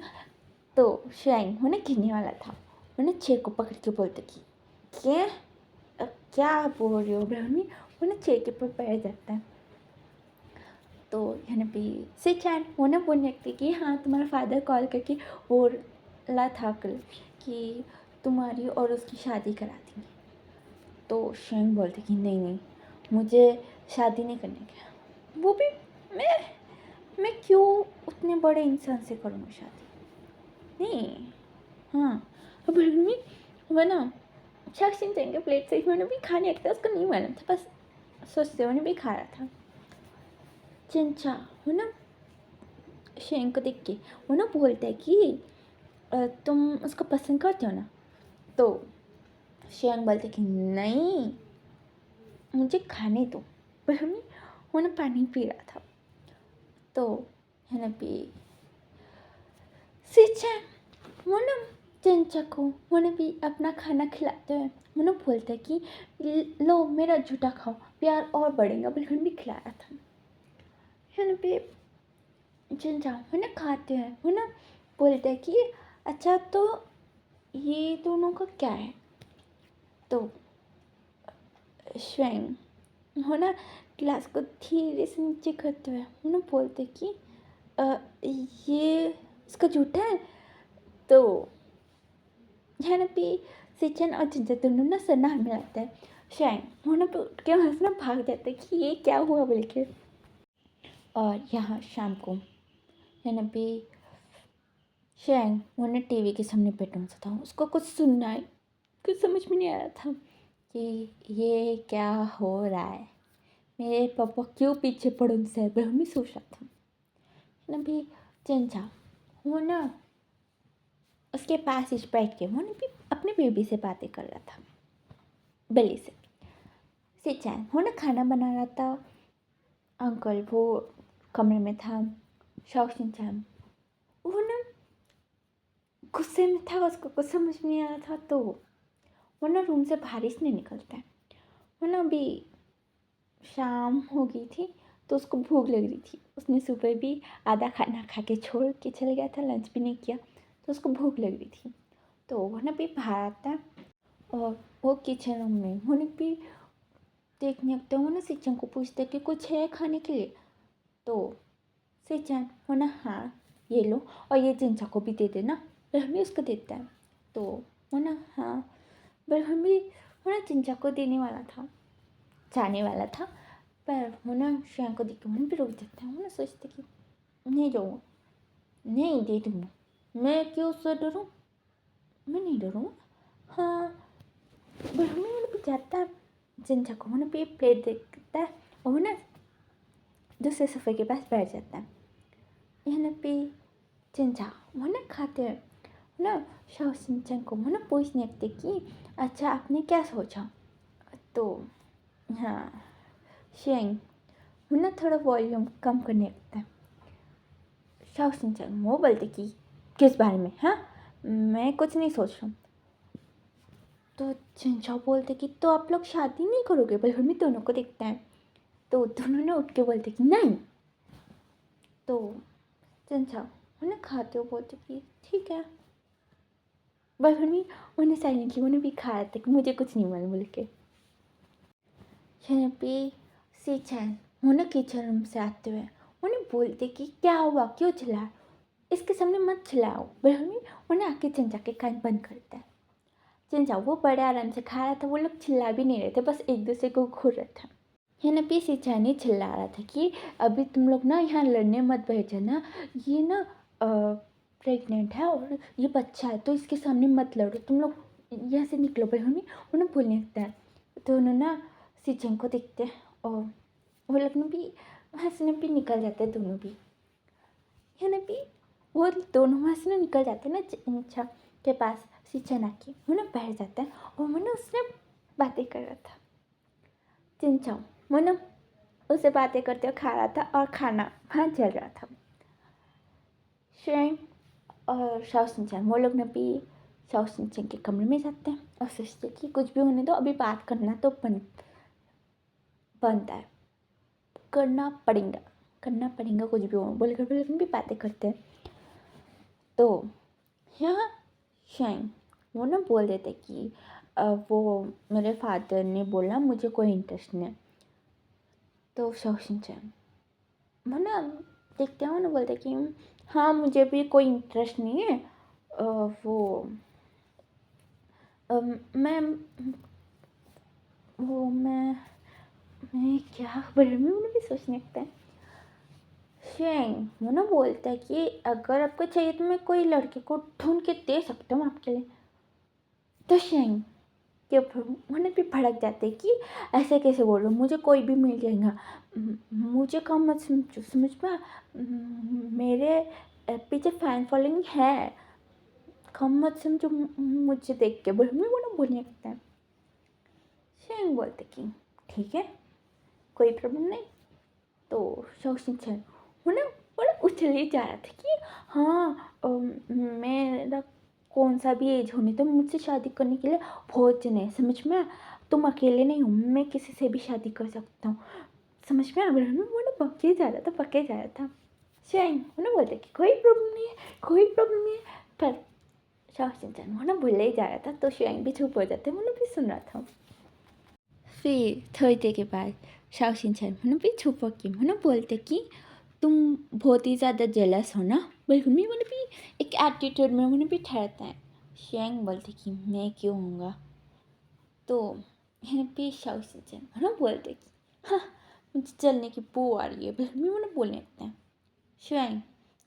तो शेंग वो ना गिरने वाला था। वो ना छेर को पकड़ के बोलते कि क्या क्या बोल रहे हो ब्राह्मणी। वो ना छेर के ऊपर बैठ जाता है। तो यहाँ पे सिचैन वो ना बोलने लगती कि हाँ तुम्हारा फादर कॉल करके बोला था कल कि तुम्हारी और उसकी शादी करा देंगे। तो शेंग बोलते कि नहीं नहीं मुझे शादी नहीं करने का, वो भी मैं क्यों उतने बड़े इंसान से करूँगा शादी, नहीं। हाँ अब में वो ना शख्सिन जाएंगे प्लेट से मैंने भी खाने लगता उसको नहीं मालूम था, बस सोचते मैंने भी खा रहा था। चिंचा वो ना शेंग को देख के वो ना बोलता है कि तुम उसको पसंद करते हो ना। तो शेंग बोलते कि नहीं मुझे खाने दो। पर हमें वो ना पानी पी रहा था। तो है ना पी सिचैन वो ना चिंचा को वो ना भी अपना खाना खिलाते हुए वो ना बोलता है कि लो मेरा झूठा खाओ प्यार और बढ़ेगा। बिल्कुल भी खिला रहा था। है ना पे चिंचा वो ना खाते हैं वो ना बोलते हैं कि अच्छा तो ये दोनों का क्या है। तो श्वेंग हो ना ग्लास को धीरे से नीचे करते हुए वो ना बोलते कि ये इसका झूठा है। तो यहाँ पे सिचन और जिंजा दोनों ना सन्ना मिलाते हैं। शैंग वो ना पे उठ के वहाँ से ना भाग जाते हैं कि ये क्या हुआ बोल के। और यहाँ शाम को यहाँ पे शैंग वो ना टीवी के सामने बैठा सा था। उसको कुछ सुनना है, कुछ समझ में नहीं आ रहा था कि ये क्या हो रहा है, मेरे पापा क्यों पीछे पड़े उनसे। पर हमें सोच रहा था ना भी चिंचा वो ना उसके पास ही बैठ के वो ना भी अपने बेबी से बातें कर रहा था, बिल्ली से। सिचैन वो ना खाना बना रहा था। अंकल वो कमरे में था। शाओ शिनचैन वो ना गुस्से में था, उसको कुछ समझ नहीं आ रहा था। तो वो ना रूम से बाहर ही नहीं निकलता है। वो ना अभी शाम हो गई थी तो उसको भूख लग रही थी। उसने सुबह भी आधा खाना खा के छोड़ के चले गया था, लंच भी नहीं किया, तो उसको भूख लग रही थी। तो वो ना भी बाहर आता है और वो किचन रूम में होने भी देखने लगता है। वो ना सिचन को पूछते कि कुछ है खाने के लिए। तो सिचन वो ना हाँ ये लो और ये जिंचा को भी दे देना। ब्रह्मी उसको देता है। तो वो ना हाँ ब्रह्मी वो ना जिंचा को देने वाला था, जाने वाला था। पर वो ना श्रेया को देख के मन भी रुक जाता है। वो ना सोचते कि नहीं दूँगा, नहीं दे दूँगा, मैं क्यों उससे डरूँ, मैं नहीं डरूँगा। हाँ ब्रह्मी वो भी जाता है जिंचा को, वो ना पे प्लेट देखता है और वो ना दूसरे सोफे के पास बैठ जाता है। यहाँ पे चिंचा वो ना खाते हैं ना शाओ शिनचैन को वो ना पूछने लगते कि अच्छा आपने क्या सोचा। तो हाँ शेंग वो ना थोड़ा वॉल्यूम कम करने लगता है। शाओ शिनचैन वो बोलते कि किस बारे में, हाँ मैं कुछ नहीं सोच रहा हूँ। तो चंचल बोलते कि तो आप लोग शादी नहीं करोगे? बलहन भी दोनों को देखता है। तो दोनों ने उठ के बोलते कि नहीं। तो चंचल उन्हें खाते हो बोलते कि ठीक है। बलहन भी उन्हें साइलेंटली उन्हें भी खा रहे थे कि मुझे कुछ नहीं मालूम बोल के। यहाँ पे सीचैन उन्हें किचन रूम से आते हुए उन्हें बोलते कि क्या हुआ, क्यों चिल्ला, इसके सामने मत चिल्लाओ। बलहन भी उन्हें आके चंचा के कान बंद करता है। चंचा वो बड़े आराम से खा रहा था, वो लोग चिल्ला भी नहीं रहे थे, बस एक दूसरे को घूर रहे थे। यहाँ पे सीचानी चिल्ला रहा था कि अभी तुम लोग ना यहाँ लड़ने मत बैठ जाना, ये ना प्रेग्नेंट है और ये बच्चा है, तो इसके सामने मत लड़ो, तुम लोग यहाँ से निकलो। भाई उन्हें बोलने लगता है। तो उन्होंने ना सीचन को देखते हैं और वो लोग भी हंसने भी निकल जाते हैं दोनों भी। यहाँ भी वो दोनों हंसने निकल जाते हैं ना चंचा के पास। सीचन आके उन्हें बैठ जाता है और मैंने उसने बातें कर रहा था। चिंचा मैंने उससे बातें करते हुए खा रहा था और खाना वहाँ चल रहा था। शेंग और शाओ सिंचन वो लोग ने भी शाओ सिंचन के कमरे में जाते हैं और सोचते कि कुछ भी होने दो, अभी बात करना तो बनता है, करना पड़ेगा कुछ भी हो बोलकर वो लोग भी बातें करते हैं। तो यहाँ शेंग वो ना बोल देते कि वो मेरे फादर ने बोला मुझे कोई इंटरेस्ट नहीं है। तो शाओ सिंचन वो ना देखते हैं ना बोलते कि हाँ मुझे भी कोई इंटरेस्ट नहीं है। वो मैं क्या बोल रही हूँ, भी सोचने लगता है। शेंग वो ना बोलता है कि अगर आपको चाहिए तो मैं कोई लड़के को ढूंढ के दे सकता हूँ आपके लिए। तो शेंग के उन्हें भी भड़क जाते हैं कि ऐसे कैसे बोल रहे हो, मुझे कोई भी मिल जाएगा, मुझे कम मत समझो, समझ में मेरे पीछे फैन फॉलोइंग है, कम मत समझो मुझे देख के। बोल मैं वो बोलने लगता है। शेंग बोलते कि ठीक है कोई प्रॉब्लम नहीं। तो शौशिंचन उन्हें उछल ही जा रहा था कि हाँ मेरा कौन सा भी एज होने तो मुझसे शादी करने के लिए बहुत जने हैं, समझ में, तुम अकेले नहीं हो, मैं किसी से भी शादी कर सकता हूँ, समझ में आ रहा है। वो पक्के जा रहा था। शेंग उन्हें बोलते कि कोई प्रॉब्लम नहीं है, कोई प्रॉब्लम नहीं है। पर शौशिंचन वो बोले ही जा रहा था तो शेंग भी चुप हो जाते, वो भी सुन रहा था। फिर थोड़ी देर के बाद शाओ सिंचन भी छुप के बोलते कि तुम बहुत ही ज़्यादा जेलस हो ना। बिल्कुल भी एक एटीट्यूड में भी ठहरता है। शेंग बोलते कि मैं क्यों होऊंगा। तो यहाँ पे शाओ सिंचन बोलते कि हाँ मुझे चलने की बू आ रही है। बिल्कुल बोलने लगते हैं। शेंग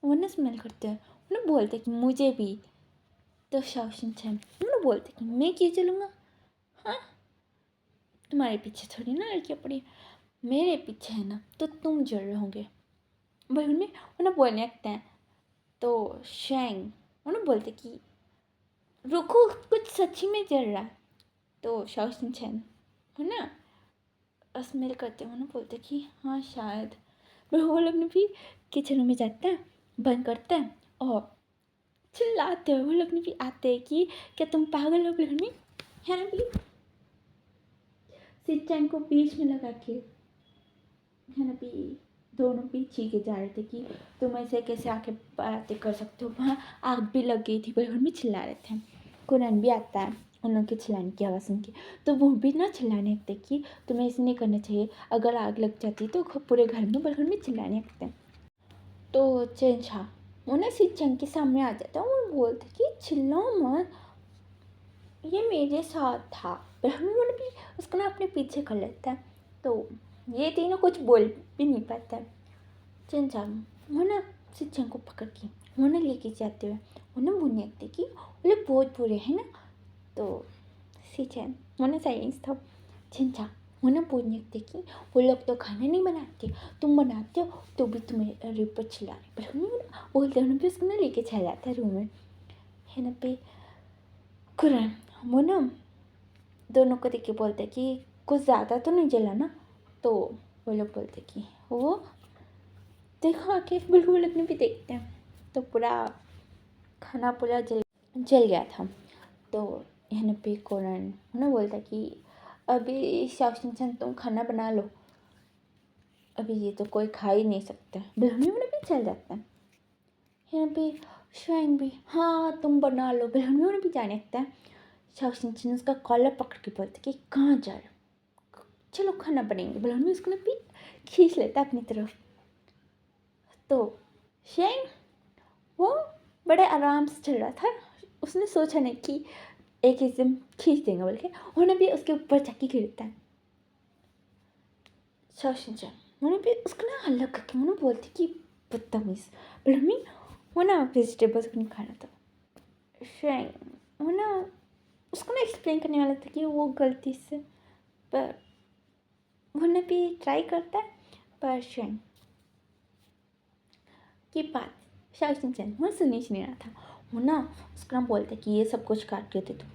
वो स्मेल करते हैं, बोलते कि मुझे भी। तो शाओ सिंचन बोलते कि मैं क्यों चलूँगा, हाँ तुम्हारे पीछे थोड़ी ना लड़कियाँ पड़ी, मेरे पीछे है ना तो तुम जड़ रहे होंगे। भाई उन्हें बोलने लगते हैं। तो शेंग उन्हें बोलते कि रुको कुछ सच्ची में जड़ रहा है। तो शाओ सिंचन है ना स्मेल करते हैं, उन्हें बोलते कि हाँ शायद। भाई वो लोग भी किचन में जाते हैं, बंद करते हैं और चिल्लाते हैं। वो लोग भी आते हैं कि क्या तुम पागल हो। बिल्कुल है ना भी सिंचन को बीच में लगा के है ना भी दोनों भी चीखे जा रहे थे कि तुम ऐसे कैसे आके बातें कर सकते हो। वहाँ आग भी लग गई थी, बहन भी चिल्ला रहे थे। कुरन भी आता है उन लोग की चिल्लाने की आवाज़ सुन के, तो वो भी ना चिल्लाने लगते कि तुम्हें ऐसे नहीं करना चाहिए, अगर आग लग जाती तो पूरे घर में बहन भी चिल्लाने लगते हैं। तो चेंछा वो ना सिंचन के सामने आ जाता है, वो बोलते कि चिल्लाओ मत, ये मेरे साथ था। बहन भी उसको ना अपने पीछे कर लेता है। तो ये तीनों कुछ बोल भी नहीं पाता है। चंचा वो ना सिंचन को पकड़ के वो ना लेके जाते हुए उन्हें बोलने लगते कि वो लोग बहुत बुरे हैं ना। तो सिंचन वो ना साइलेंस था। चंचा वो ना बोलने लगते कि वो लोग तो खाना नहीं बनाते, तुम बनाते हो तो भी तुम्हें ऊपर चिल्ला रहे। पर बोलते उन्हें भी उसको ना लेके चला जाता है रूम में। है ना पे कुरान वो ना दोनों को देख के बोलते कि कुछ ज़्यादा तो नहीं जला ना। तो वो लोग बोलते कि वो देखो आके बिल्कुल अपने भी देखते हैं तो पूरा खाना पूरा चल गया था। तो यहाँ पे कोरन उन्हें बोलता कि अभी शाओशिन तुम खाना बना लो, अभी ये तो कोई खा ही नहीं सकता। ब्रह्मी उन्हें भी चल जाता है। यहाँ पे श्वेंग भी हाँ तुम बना लो, ब्रह्मी उन्हें भी जाने लगता है। शाओशिन उसका कॉलर पकड़ के बोलता कि कहाँ जा रहे हो, चलो खाना बनेंगे। ब्रह्मी उसको ना भी खींच लेता अपनी तरफ। तो श्वेंग वो बड़े आराम से चल रहा था, उसने सोचा नहीं कि एक एकदम खींच देंगे बोल के, उन्हें भी उसके ऊपर जाके गिरता है। शाओशिन उन्हें भी उसको ना हल्ला करके उन्हें बोलती कि बदतमीज। ब्रह्मी वो ना वेजिटेबल्स नहीं खा रहा था। श्वेंग वो ना उसको ना एक्सप्लेन करने वाला था कि वो गलती से, पर वो ना भी ट्राई करता है। पर श्वेंग की बात शाओशिन वो सुनी नहीं रहा था। वो ना उसको ना बोलते कि ये सब कुछ काट के दे दो।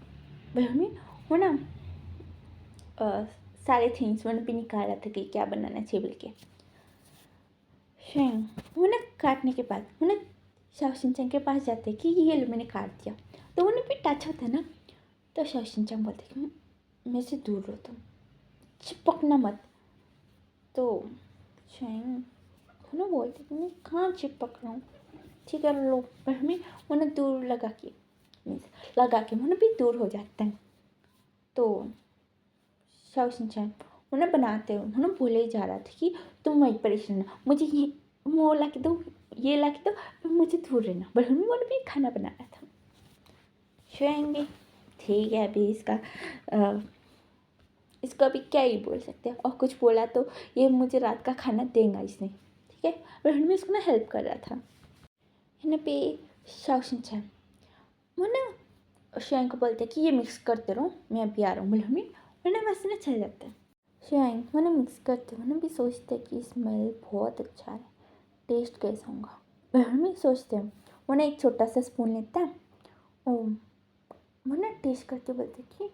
ब्रह्मी वो ना सारे थिंग्स मैंने भी निकाला था कि क्या बनाना चाहिए बोल के। श्वेंग वो ना काटने के बाद वो ना शाओशिन के पास जाते कि ये लो मैंने काट दिया। तो उन्हें भी टच होता ना, तो शाओशिन बोलते कि मेरे से दूर रहो, तुम चिपकना मत। तो श्वेंग वो ना बोलते कि मैं कहाँ चिपक रहा हूँ, ठीक है लो। पर हमें उन्हें दूर लगा के उन्हें भी दूर हो जाता है। तो शाओशिन उन्हें बनाते हुए उन्हें बोले ही जा रहा था कि तुम वहीं परेशान ना, मुझे ये वो ला के दो, ये ला के दो, मुझे दूर रहना। पर हमें उन्हें भी खाना बना रहा था। श्वेंगे ठीक है, अभी इसका अभी क्या ही बोल सकते हैं, और कुछ बोला तो ये मुझे रात का खाना देगा इसने, ठीक है। पर हमें उसको ना हेल्प कर रहा था। है ना पे शाओशिन वो ना श्वेंग को बोलते कि ये मिक्स करते रहो, मैं अभी आ रहा हूँ। बोले हमें वरना वैसे ना चल जाता है। श्वेंग वो ना मिक्स करते वो ना भी सोचते कि स्मेल बहुत अच्छा है, टेस्ट कैसा होगा। पर हमें सोचते हैं वो ना एक छोटा सा स्पून लेता है, वो ना टेस्ट करके बोलते कि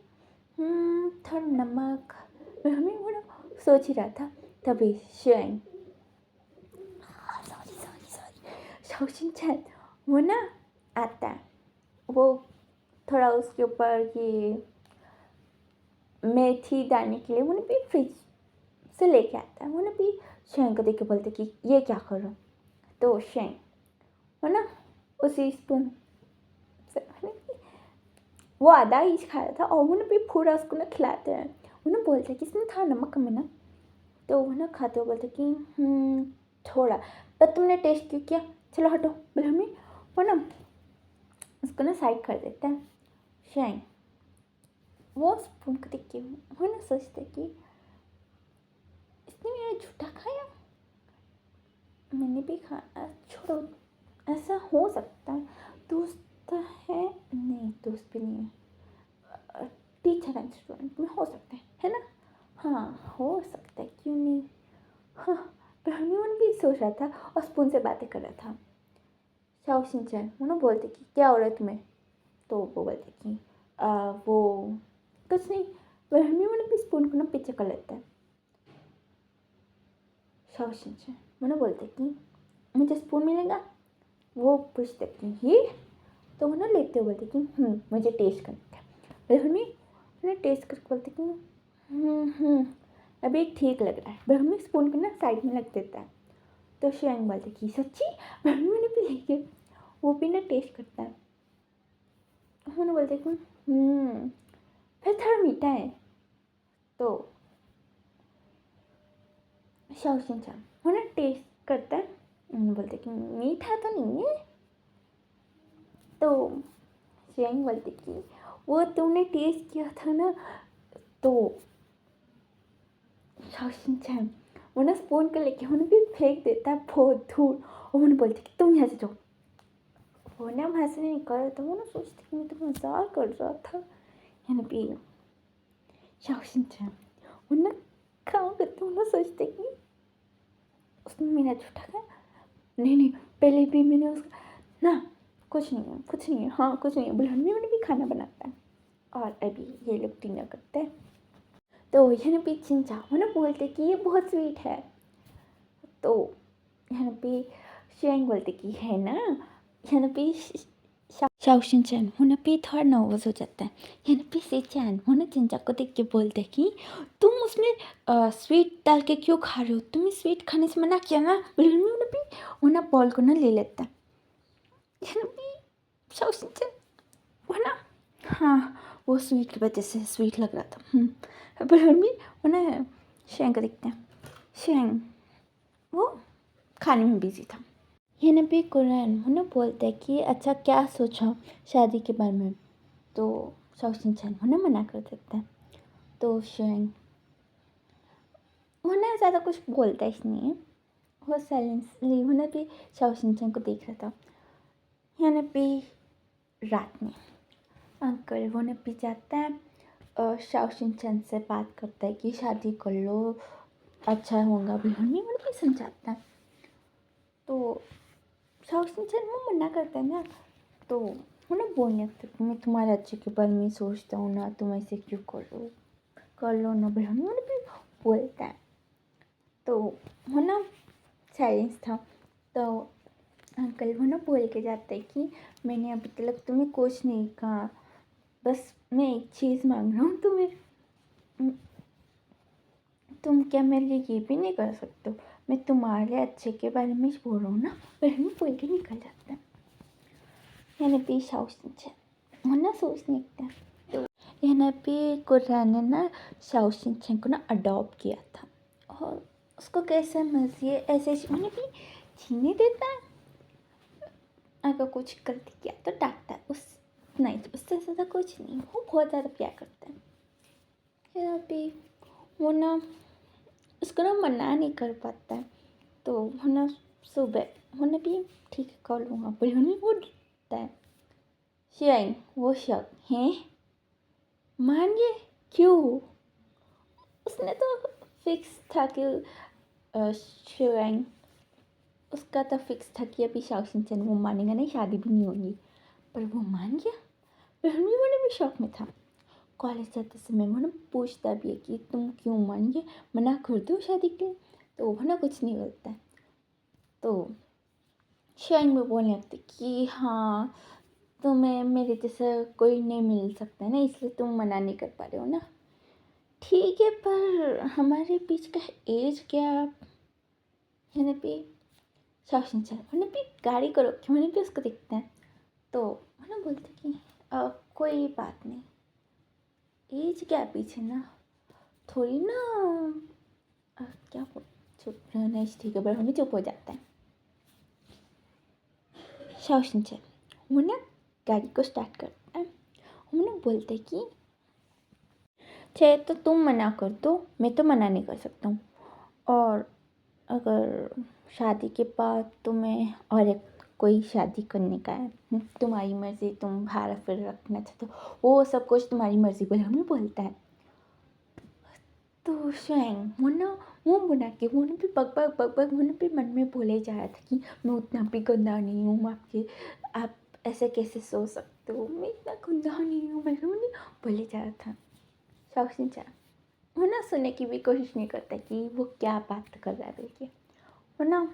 थोड़ा नमक। हमें वो ना सोच ही रहा था, तभी श्वेंग शाओशिन वो ना आता है, वो थोड़ा उसके ऊपर ये मेथी डालने के लिए वो ना भी फ्रिज से लेके आता है। वो ना भी श्वेंग को देख के बोलते कि ये क्या कर रहा। तो श्वेंग वो ना उसी स्पून से वो आधा ही खा रहा था, और वो ना भी पूरा उसको ना खिलाते हैं। वो ना बोलते कि इसमें था नमक कम है ना। तो वो ना खाते हुए बोलते कि थोड़ा, पर तुमने टेस्ट क्यों किया, चलो हटो। ब्रह्मी वो ना उसको ना साइड कर देता है। श्वेंग वो स्पून को देख के वो ना सोचते कि इसने मेरा झूठा खाया, मैंने भी खाया, छोड़ो, ऐसा हो सकता है, दोस्त है नहीं, दोस्त भी नहीं है, टीचर एंड स्टूडेंट में हो सकता है ना। हाँ हो सकता है, क्यों नहीं। हाँ ब्रह्मी भी सोच रहा था और स्पून से बातें कर रहा था। शाओशिन उन्होंने बोलते कि क्या हो रहा है तुम्हें। तो वो बोलते कि वो कुछ नहीं। ब्रह्मी भी स्पून को ना पीछे कर लेता है। शाओशिन उन्होंने बोलते कि मुझे स्पून मिलेगा। वो पूछते कि ये, तो वो ना लेते हुए बोलते कि मुझे टेस्ट करना है। ब्रह्मी उन्हें टेस्ट करके बोलते कि अभी ठीक लग रहा है। ब्रह्मी स्पून को ना साइड में रख देता है। तो श्वेंग बोलते कि सच्ची। ब्रह्मी ने भी लेके वो भी ना टेस्ट करता है। उन्होंने बोलते कि फिर थोड़ा मीठा है। तो शाओशिन वो ना टेस्ट करता है, उन्होंने बोलते कि मीठा तो नहीं है। तो श्वेंग बोलते कि वो तुमने टेस्ट किया था ना। तो शाओशिन वो ना स्पून को लेके उन्हें भी फेंक देता है बहुत दूर, और उन्हें बोलते कि तुम यहाँ से जाओ। वो ना वहाँ से नहीं निकल रहा था। वो ना सोचते कि मैं तो मजाक कर रहा था। यानी भी शाओशिन वो ना काम करते वो ना सोचते कि उसने मेरा झूठा खाया। नहीं पहले भी मैंने उसका ना कुछ नहीं है हाँ कुछ नहीं है। बुलहन भी खाना बनाता है, और अभी ये लोग डिनर करते हैं। तो यहाँ पे चिंचा वो ना बोलते कि ये बहुत स्वीट है। तो यहाँ पे श्वेंग बोलते कि है ना। यहाँ पे शाओशिन-चैन हुनापी थोड़ा नर्वस हो जाता है। यानी पे से-चैन हुना चिंचाक को देख के बोलता है कि तुम उसमें स्वीट डाल के क्यों खा रहे हो? तुम्हें स्वीट खाने से मना किया ना? बोले हुनापी हुना बॉल को ना ले लेता है। यानी शाओशिन-चैन हुना हाँ, वो स्वीट की वजह से स्वीट लग रहा था। बोले हुना शेंग को देखते हैं। शेंग वो खाने में बिजी था। ये नबी कुरान उन्हें बोलते हैं कि अच्छा क्या सोचा शादी के बारे में। तो शाओशिन-चैन उन्हें मना कर देता है। तो शेंग उन्हें ज़्यादा कुछ बोलता ही नहीं है। वो साइलेंसली उन्हें भी शाओशिन-चैन को देख रहा था। ये नबी रात में अंकल वो नबी जाता है और शाओशिन-चैन से बात करता है कि शादी कर लो अच्छा होगा भी उन्हें भी समझाता है। तो शाओशिन-चैन वो मना करता है ना। तो उन्हें बोलने लगता है कि मैं तुम्हारे अच्छे के बारे में सोचता हूँ ना, तुम ऐसे क्यों कर लो ना बहन उन्हें भी बोलता है। तो वो ना साइलेंस था। तो अंकल वो ना बोल के जाता है कि मैंने अभी तक तुम्हें कुछ नहीं कहा, बस मैं एक चीज़ मांग रहा हूँ तुम्हें, तुम क्या मेरे लिए ये भी नहीं कर सकते हो? मैं तुम्हारे अच्छे के बारे में बोल रहा हूँ ना। बहन बोल के निकल जाता है। यानी भी शाओशिन-चैन वो ना सोचने लगता है। तो यहाँ पे कुरान ने ना शाओशिन-चैन को ना अडॉप्ट किया था और उसको कैसे मर्जी है ऐसे मैंने भी जीने देता है। अगर कुछ गलती किया तो डांटता है उस नहीं, उससे ज़्यादा कुछ नहीं, वो बहुत ज़्यादा प्यार करता है। यहाँ पे वो ना उसको ना मना नहीं कर पाता है। तो वो ना सुबह वो ना भी ठीक है कर लूँगा पर वो डरता है। शेंग वो शक हैं मान गए क्यों? उसने तो फिक्स था कि शेंग उसका तो फिक्स था कि अभी शाओशिन-चैन वो मानेगा नहीं, शादी भी नहीं होगी। पर वो मान गया। रणवीर मैंने भी शौक में था। कॉलेज जाते समय वो ना पूछता भी है कि तुम क्यों मान गए, मना कर दो शादी के लिए। तो वो ना कुछ नहीं बोलता है। तो शेंग में बोलने लगते कि हाँ तुम्हें मेरे जैसा कोई नहीं मिल सकता ना, इसलिए तुम मना नहीं कर पा रहे हो ना। ठीक है पर हमारे बीच का एज गैप यानी भी शाओशिन-चैन मैंने भी गाड़ी को रोकी, मैंने भी उसको देखते हैं। तो मैंने बोलते कि कोई बात नहीं, एज गैप पीछे ना थोड़ी ना क्या बोल चुप रहना ठीक है, पर हमें चुप हो जाता है। शाओशिन-चैन वो ना गाड़ी को स्टार्ट करता है। हम ना बोलते कि चाहे तो तुम मना कर दो, मैं तो मना नहीं कर सकता हूँ। और अगर शादी के बाद तुम्हें और एक कोई शादी करने का है, तुम्हारी मर्ज़ी, तुम भाड़ा फिर रखना चाहते हो, वो सब कुछ तुम्हारी मर्ज़ी बोले हमें बोलता है। तो शेंग वो ना मुँह बना के वो ना भी बक वो ना भी मन में बोले जा रहा था कि मैं उतना भी गंदा नहीं हूँ आपके, आप ऐसे कैसे सोच सकते हो, मैं इतना गंदा नहीं हूँ, मैं बोले जा रहा था। शाओशिन-चैन वो ना सुनने की भी कोशिश नहीं करता कि वो क्या बात कर रहा है बल्कि वो ना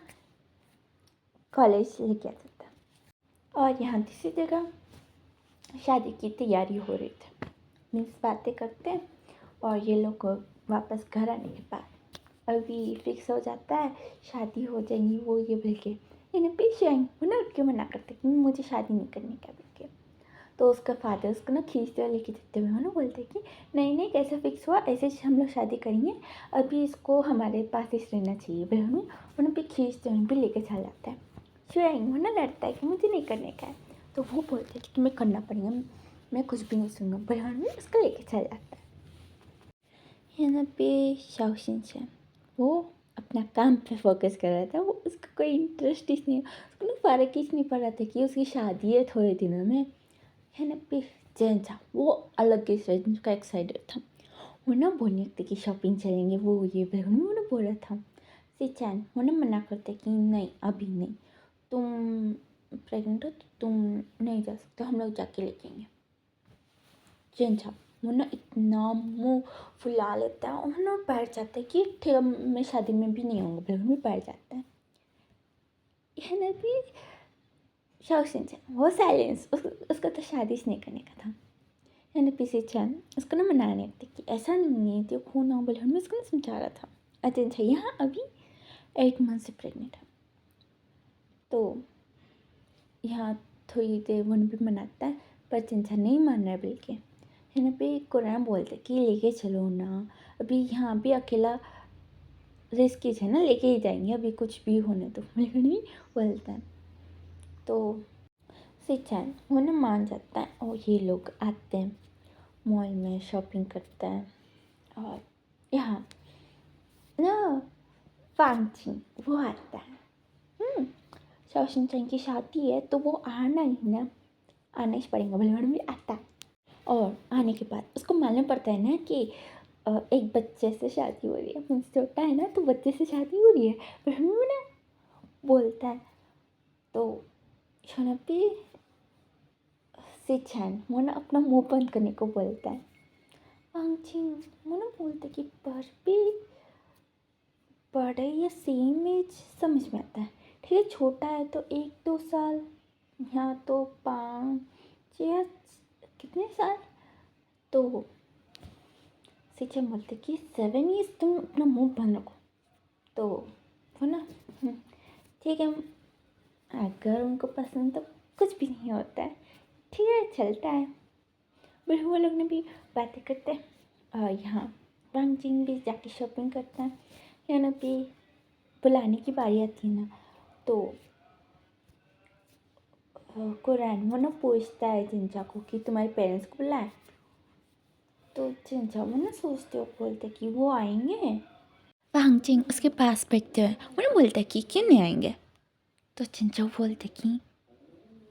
कॉलेज लेके आ जाता है। और यहाँ दूसरी जगह शादी की तैयारी हो रही थी। मीन्स बातें करते हैं और ये लोग वापस घर आने के बाद अभी फिक्स हो जाता है शादी हो जाएगी वो ये बोल के। इन्हें पीछे आएंगे वो ना क्यों मना करते कि मुझे शादी नहीं करने का बोल के। तो उसका फादर उसको ना खींचते हुए लेके जाते हुए ना बोलते कि नहीं नहीं कैसे फिक्स हुआ, ऐसे हम लोग शादी करेंगे, अभी इसको हमारे पास ही रहना चाहिए बहन। उन्हें भी खींचते हुए भी लेके चला जाता है। शिवांग वो ना लड़ता है कि मुझे नहीं करने का है। तो वो बोलते हैं कि तुम्हें करना पड़ेगा, मैं कुछ भी नहीं सुनूंगा, बहन में उसको लेके चला जाता है। यहाँ पे शाओशिन-चैन वो अपना काम पे फोकस कर रहा था, वो उसका कोई इंटरेस्ट ही नहीं, उसको ना फ़र्क ही नहीं पड़ रहा था कि उसकी शादी है थोड़े दिनों में। है ना पे चैन था वो अलग ही का एक्साइटेड था। वो ना बोलने लगते कि शॉपिंग चलेंगे वो ये वो ना बोल रहा था। से चैन वो ना मना करते कि नहीं अभी नहीं, तुम प्रेग्नेंट हो तो तुम नहीं जा सकते, हम लोग जाके लेकेंगे। चैन था वो ना इतना मुँह फुला लेता है और ना बैठ जाता है कि ठीक है मैं शादी में भी नहीं आऊँगा, फिर भी बैठ जाता है। है ना भी शाओशिनचैन वो साइलेंस, उसको तो शादी ही नहीं करने का था। यानी पीसी चैन उसको ना मनाने थे कि ऐसा नहीं है तो खून ना बोले, मैं उसको ना समझा रहा था। अच्छा यहाँ अभी 8 मंथ से प्रेग्नेंट है, तो यहाँ थोड़ी देर वन भी मनाता है, पर चिंचा नहीं मान रहा है। बल्कि यहाँ पे कुरान बोलते कि लेके चलो ना, अभी यहाँ भी अकेला रिस्की है ना, लेके ही जाएंगे अभी कुछ भी होने तो नहीं बोलता है। तो सिचैन वो ना मान जाता है और ये लोग आते हैं मॉल में, शॉपिंग करते हैं। और यहाँ ना फांगची वो आता है। शाओशिनचैन की शादी है तो वो आना ही ना, आना ही पड़ेगा, भले भी आता है। और आने के बाद उसको मालूम पड़ता है ना कि एक बच्चे से शादी हो रही है, मीन्स छोटा है ना तो बच्चे से शादी हो रही है, पर हमें ना बोलता है। तो शोनपी सिचैन वो ना अपना मुंह बंद करने को बोलता है। वांगचिन वो ना बोलते कि पर भी बड़े या सेम एज समझ में आता है, ठीक है छोटा है तो 1-2 साल, यहाँ तो 5 या कितने साल। तो सिचैन बोलते कि 7 years, तुम अपना मुंह बंद रखो। तो वो ना ठीक है, अगर उनको पसंद तो कुछ भी नहीं होता है, ठीक है चलता है। बट वो लोग ने भी बातें करते हैं। और यहाँ वांगजिन भी जाके शॉपिंग करता है। यहाँ भी बुलाने की बारी आती है ना, तो कुरान वो ना पूछता है जिंजा को कि तुम्हारे पेरेंट्स को बुलाए। तो जिंजा वो ना सोचते हो बोलते कि वो आएंगे। वांगजिन उसके पास बैठते हैं, वो ना बोलता है कि क्यों नहीं आएंगे। तो जिंजा बोलते कि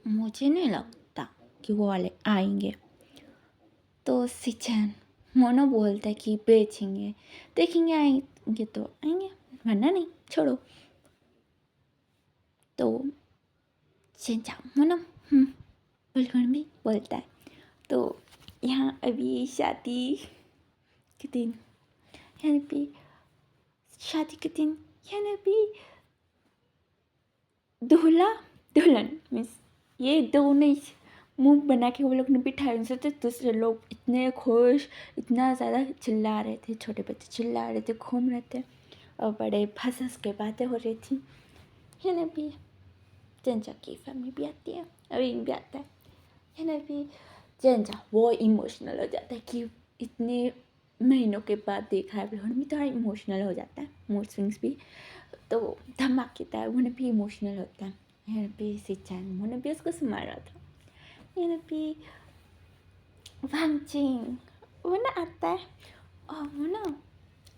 मुझे नहीं लगता कि वो वाले आएंगे। तो सिचैन मोनो बोलता है कि बेचेंगे, देखेंगे आएंगे तो आएंगे, वरना नहीं, छोड़ो। तो सिंचा मोनो बिल्कुल भी बोलता है। तो यहाँ अभी शादी के दिन, यहाँ पे शादी के दिन यहाँ भी दूल्हा दुल्हन मीन्स ये दोनों मुंह बना के वो लोग ने बिठाए, उनसे तो दूसरे लोग इतने खुश, इतना ज़्यादा चिल्ला रहे थे, छोटे बच्चे चिल्ला रहे थे, घूम रहे थे और बड़े हंस के बातें हो रही थी। है भी जेंजा की फैमिली भी आती है, अविन भी आता है ना भी। जेंजा वो इमोशनल हो जाता है कि इतने महीनों के बाद देखा है, उन्हें भी थोड़ा इमोशनल हो जाता है, मूड स्विंग्स भी तो धमाकेदार, उन्हें भी इमोशनल होता है। यहाँ पे सिचैन उन्हें भी उसको संभाल रहा था। यहाँ पे वांगजिन वो ना आता है और वो ना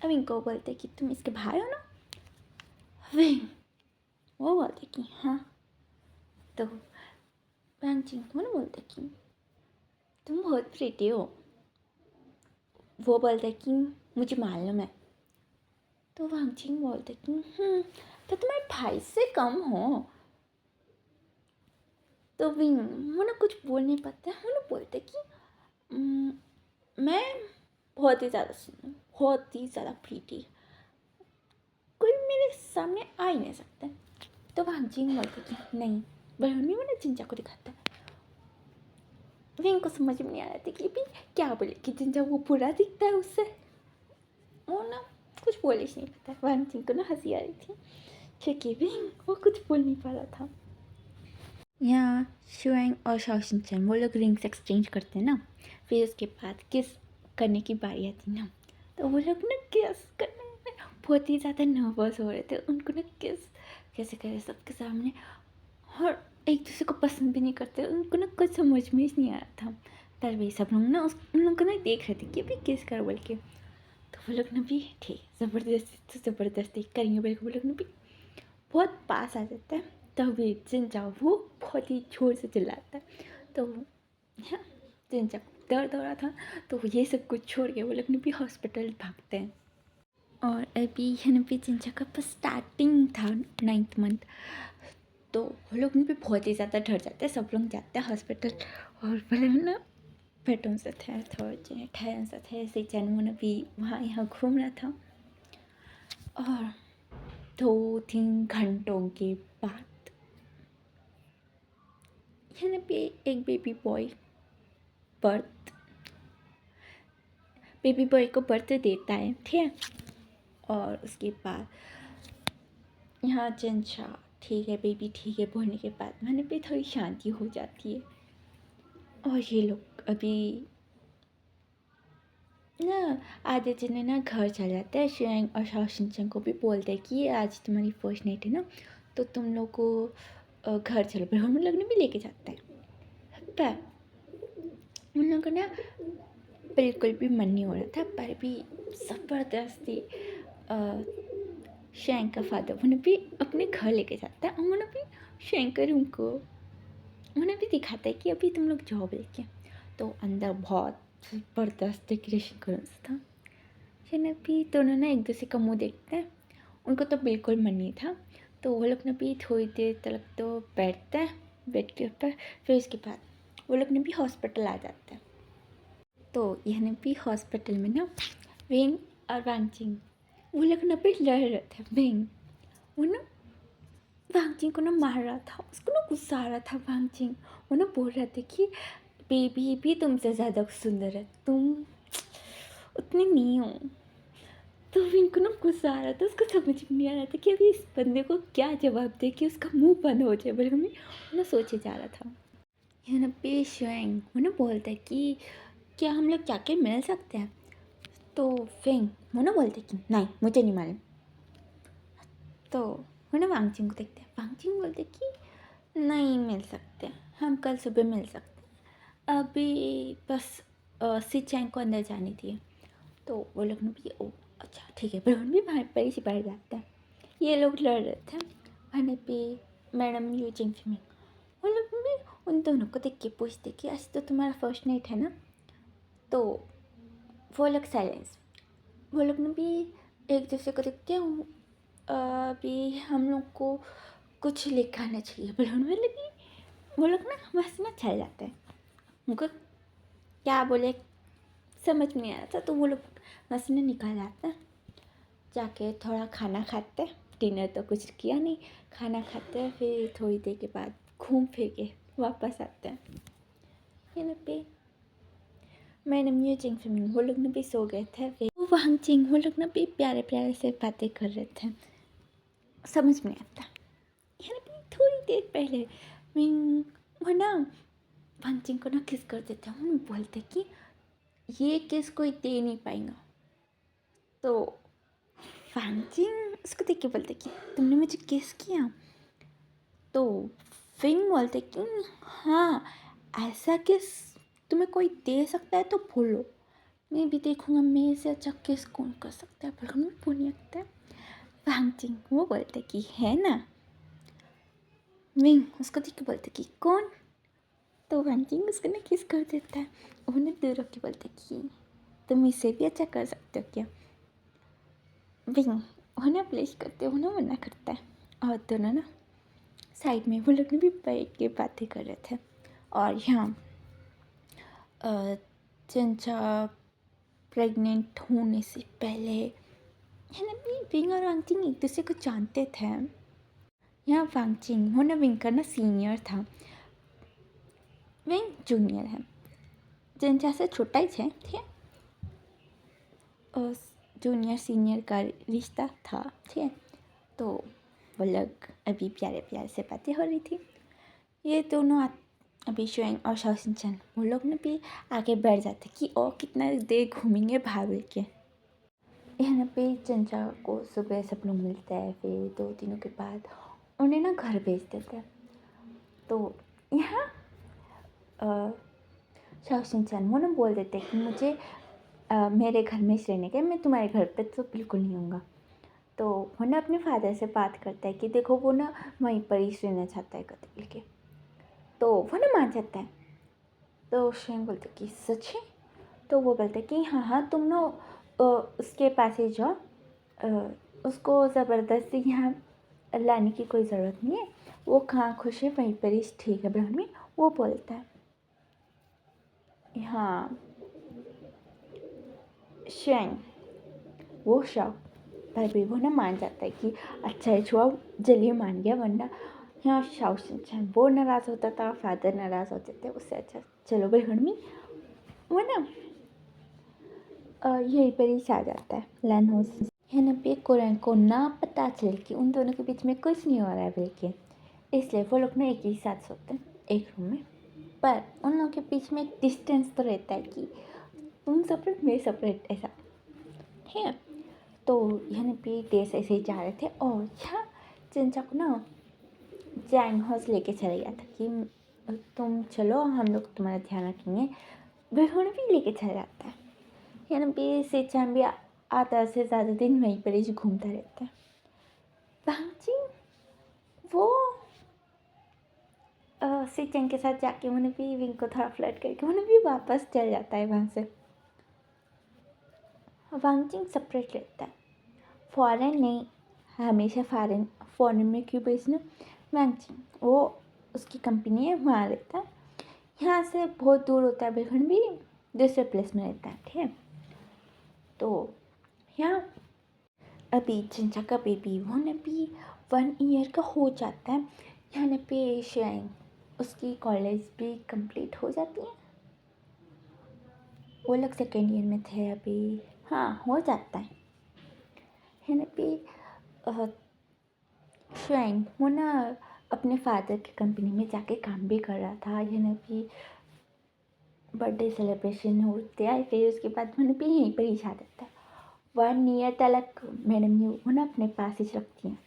अविंग को बोलते कि तुम इसके भाई हो ना। विंग वो बोलते कि हाँ। तो वांगजिन वो ना बोलते कि तुम बहुत प्रीटी हो। वो बोलते कि मुझे मालूम है। तो वांगजिन बोलते कि तो तुम्हारे भाई से कम हो। तो विंग वो ना कुछ बोल नहीं पाते, वो ना बोलते कि मैं बहुत ही ज़्यादा सुंदर, बहुत ही ज़्यादा प्रीटी, कोई मेरे सामने आ ही नहीं सकता। तो वांगजिन बोलते कि नहीं, बहनी वो ना जिंजा को दिखाता है। विंग को समझ में नहीं आ रहा था कि भी क्या बोले, कि जिंजा वो बुरा दिखता है उससे। वो ना कुछ बोल ही नहीं पाता। वांगजिन को ना हंसी आ रही थी क्योंकि विंग वो कुछ बोल नहीं पा रहा था। यहाँ शुएंग और शाओशिनचैन वो लोग रिंग्स एक्सचेंज करते हैं ना, फिर उसके बाद किस करने की बारी आती ना, तो वो लोग ना किस करने में बहुत ही ज़्यादा नर्वस हो रहे थे। उनको ना किस कैसे करें सबके सामने, और एक दूसरे को पसंद भी नहीं करते, उनको ना कुछ समझ में ही नहीं आ रहा था। पर वे सब लोग ना उन लोग को ना देख रहे थे कि अभी किस कर बोल के। तो वो लोग ना भी ठीक ज़बरदस्ती करेंगे बोल के वो लोग ना भी बहुत पास आ जाता है। तभी जिंजा वो बहुत ही जोर से चिल्लाता है। तो हाँ, जिंजा को दर्द हो रहा था, तो ये सब कुछ छोड़ के वो लोग ने भी हॉस्पिटल भागते हैं। और अभी यहाँ पे जिंजा का बस स्टार्टिंग था 9th मंथ, तो वो लोग भी बहुत ही ज़्यादा डर जाते हैं। सब लोग जाते हैं हॉस्पिटल और बोले ना पेटों से थे, थोड़े ठहरन से थे, ऐसे चैन भी वहाँ यहाँ घूम रहा था। और 2-3 घंटों के बाद यहाँ पे एक बर्थ बेबी बॉय को बर्थ देता है, ठीक है। और उसके बाद यहाँ चंचा ठीक है बेबी ठीक है बोलने के बाद वहाँ पे थोड़ी शांति हो जाती है। और ये लोग अभी ना आदित्य ने ना घर चल जाता है। शियांग और शाओशिनचैन को भी बोलते हैं कि आज तुम्हारी फर्स्ट नाइट है ना, तो तुम लोग को घर चलो, पर हम लोग ने भी लेके जाता है। पर उन लोगों का ना बिल्कुल भी मन नहीं हो रहा था, पर भी ज़बरदस्ती शियांग का फादर उन्हें भी अपने घर लेके जाता है। और उन्हें भी शियांग का रूम को उन्हें भी दिखाता है कि अभी तुम लोग जाओ लेके। तो अंदर बहुत ज़बरदस्त डेकोरेशन कर था। फिर भी दोनों ना एक दूसरे का मुँह देखते हैं। उनको तो बिल्कुल मन नहीं था, तो वो लोग ने भी थोड़ी देर तक तो बैठते हैं बेड के ऊपर। फिर उसके बाद वो लोग ने भी हॉस्पिटल आ जाते हैं। तो यह भी हॉस्पिटल में ना विंग और वांगजिंग वो लोग ना भी लड़ रहे थे। विंग वो ना वांगजिंग को ना मार रहा था, उसको ना गुस्सा आ रहा था। वांगजिंग वो ना बोल रहे थे कि बेबी भी तुमसे ज़्यादा सुंदर है, तुम उतनी नहीं हो। तो इनको ना गुस्सा आ रहा था, उसको समझ में नहीं आ रहा था कि अभी इस बंदे को क्या जवाब दे कि उसका मुंह बंद हो जाए। बल्कि मैं ना सोचे जा रहा था। यहाँ पे शुएंग वो ना बोलता है कि क्या हम लोग जाके मिल सकते हैं। तो फेंग वो ना बोलते कि नहीं मुझे नहीं मालूम। तो वो ना वांगजिंग को देखते हैं। वांगजिंग बोलते कि नहीं मिल सकते, हम कल सुबह मिल सकते हैं, अभी बस सिचैंग को अंदर जाने दिए। तो वो लोग ने भी ओ अच्छा ठीक है, पर भी वहाँ पर ही बैठ जाता है। ये लोग लड़ रहे थे वहाँ पे। मैडम यू जिंगफिमिंग वो लोग भी उन दोनों को देख के पूछते कि आज तो तुम्हारा फर्स्ट नाइट है ना। तो वो लोग साइलेंस, वो लोग ने भी एक दूसरे को देखते हैं। अभी हम लोग को कुछ लेकर आना चाहिए, पर उनमें भी वो लोग ना बस ना चल जाते हैं। उनको क्या बोले समझ में नहीं आ रहा था, तो वो लोग बस में निकल जाते हैं। जाके थोड़ा खाना खाते हैं, डिनर तो कुछ किया नहीं, खाना खाते हैं। फिर थोड़ी देर के बाद घूम फिर के वापस आते हैं। यहाँ पे मैडम ये जिंगफिमिंग वो लोग ने भी सो गए थे। फिर वो वांगजिंग वो लोग ने भी प्यारे प्यारे से बातें कर रहे थे, समझ में आता। यहाँ पे थोड़ी देर पहले वो ना वांगजिंग को ना किस कर देते हैं। बोलते कि ये किस कोई दे नहीं पाएगा। तो वांगजिंग उसको देख के बोलते कि तुमने मुझे किस किया। तो फिंग बोलते कि हाँ ऐसा किस तुम्हें कोई दे सकता है तो बोलो, मैं भी देखूँगा मेरे से अच्छा किस कौन कर सकता है। पर हमें पुण्य लगता है। वांगजिंग वो बोलते कि है ना। विंग उसको देख के बोलते कि कौन। तो वांगजिंग उसको ना किस कर देता है। उन्हें दूर रख के बोलते कि तुम इससे भी अच्छा कर सकते हो क्या। विंग उन्हें प्लेस करते उन्हें मना करता है। और दोनों ना साइड में वो लोग ने भी बैठ के बातें कर रहे थे। और यहाँ चंचा प्रेग्नेंट होने से पहले है ना भी विंग और वांगजिंग एक दूसरे को जानते थे। यहाँ वांगजिंग वो ना विंग का ना सीनियर था, विंग जूनियर है, चंचा से छोटा ही है, ठीक है। जूनियर सीनियर का रिश्ता था, ठीक है। तो वो लोग अभी प्यारे प्यारे से बातें हो रही थी। ये दोनों अभी शुएंग और शाओशिनचैन वो लोग ने भी आगे बैठ जाते कि और कितना देर घूमेंगे भाभी के। यहाँ पे चंचा को सुबह सब लोग मिलते हैं। फिर 2 दिनों के बाद उन्हें ना घर भेज देते हैं। तो यहाँ शाओशिनचैन वो ना बोल देते कि मुझे मेरे घर में रहने के, मैं तुम्हारे घर पे तो बिल्कुल नहीं आऊँगा। तो वो ना अपने फादर से बात करता है कि देखो वो ना वहीं पर ही रहना चाहता है कत्ल के। तो वो ना मान जाता है। तो शेंग बोलते कि सच है। तो वो बोलते कि हाँ हाँ तुम ना उसके पास ही जाओ, उसको ज़बरदस्ती यहाँ लाने की कोई ज़रूरत नहीं है, वो कहाँ खुश है वहीं पर ही ठीक है। ब्रह्मी वो बोलता है। हाँ शेंग वो शौक पर भी वो ना मान जाता है कि अच्छा है छुआ जल्दी मान गया, वरना यहाँ शाओ वो नाराज़ होता था, फादर नाराज़ होते थे, उससे अच्छा चलो भाई हड़मी वो ना यहीं पर ही आ जाता है लैन हाउस है ना। पे कोरन को ना पता चले कि उन दोनों के बीच में कुछ नहीं हो रहा है बल्कि, इसलिए वो लोग ना एक ही साथ सोते हैं एक रूम में। पर उन लोगों के बीच में एक डिस्टेंस तो रहता है कि तुम सेपरेट मैं सेपरेट ऐसा, ठीक है। तो यहाँ पे डेज ऐसे ही जा रहे थे और यहाँ चिंचा को ना जैंग हाउस लेके चले गया था कि तुम चलो हम लोग तुम्हारा ध्यान रखेंगे। बिल्कुल भी लेके चला जाता है यहाँ पे सेचान भी आधा से ज़्यादा दिन वहीं पर ही घूमता रहता है। बांची वो सेचान के साथ जाके उन्हें भी विंग को थोड़ा फ्लर्ट करके उन्हें भी वापस चल जाता है वहाँ से। वांगजिंग सेपरेट रहता है, फॉरेन नहीं, हमेशा फॉरेन में क्यों बेचना। वांगजिंग वो उसकी कंपनी है वहाँ रहता है, यहाँ से बहुत दूर होता है बिल्कुल भी दूसरे प्लेस में रहता है, ठीक है। तो यहाँ अभी चिंचा का बेबी वो ने भी 1 ईयर का हो जाता है। यहाँ पे शेंग उसकी कॉलेज भी कंप्लीट हो जाती है, वो लोग सेकेंड ईयर में थे अभी, हाँ हो जाता है। यहाँ पे शेंग वो ना अपने फादर की कंपनी में जाके काम भी कर रहा था। यहाँ पे बर्थडे सेलिब्रेशन होते हैं, फिर उसके बाद मैंने भी यहीं पर ही जा देता है। 1 ईयर तक मैडम यू वो ना अपने पास ही रखती हैं।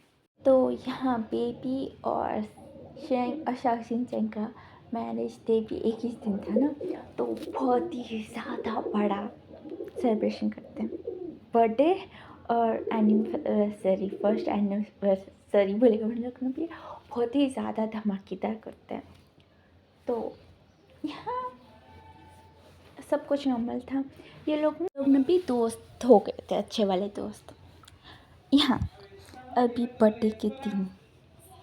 तो यहाँ बेबी और शेंग और शाओशिन चैंग का मैरिज डे भी एक ही दिन था ना, तो बहुत ही ज़्यादा बड़ा सेलिब्रेशन करते हैं बर्थडे और एनिवर्सरी, फर्स्ट एनिवर्सरी बोलेगा हम लोग भी बहुत ही ज़्यादा धमाकेदार करते हैं। तो यहाँ सब कुछ नॉर्मल था, ये लोग में भी दोस्त हो गए थे, अच्छे वाले दोस्त। यहाँ अभी बर्थडे के दिन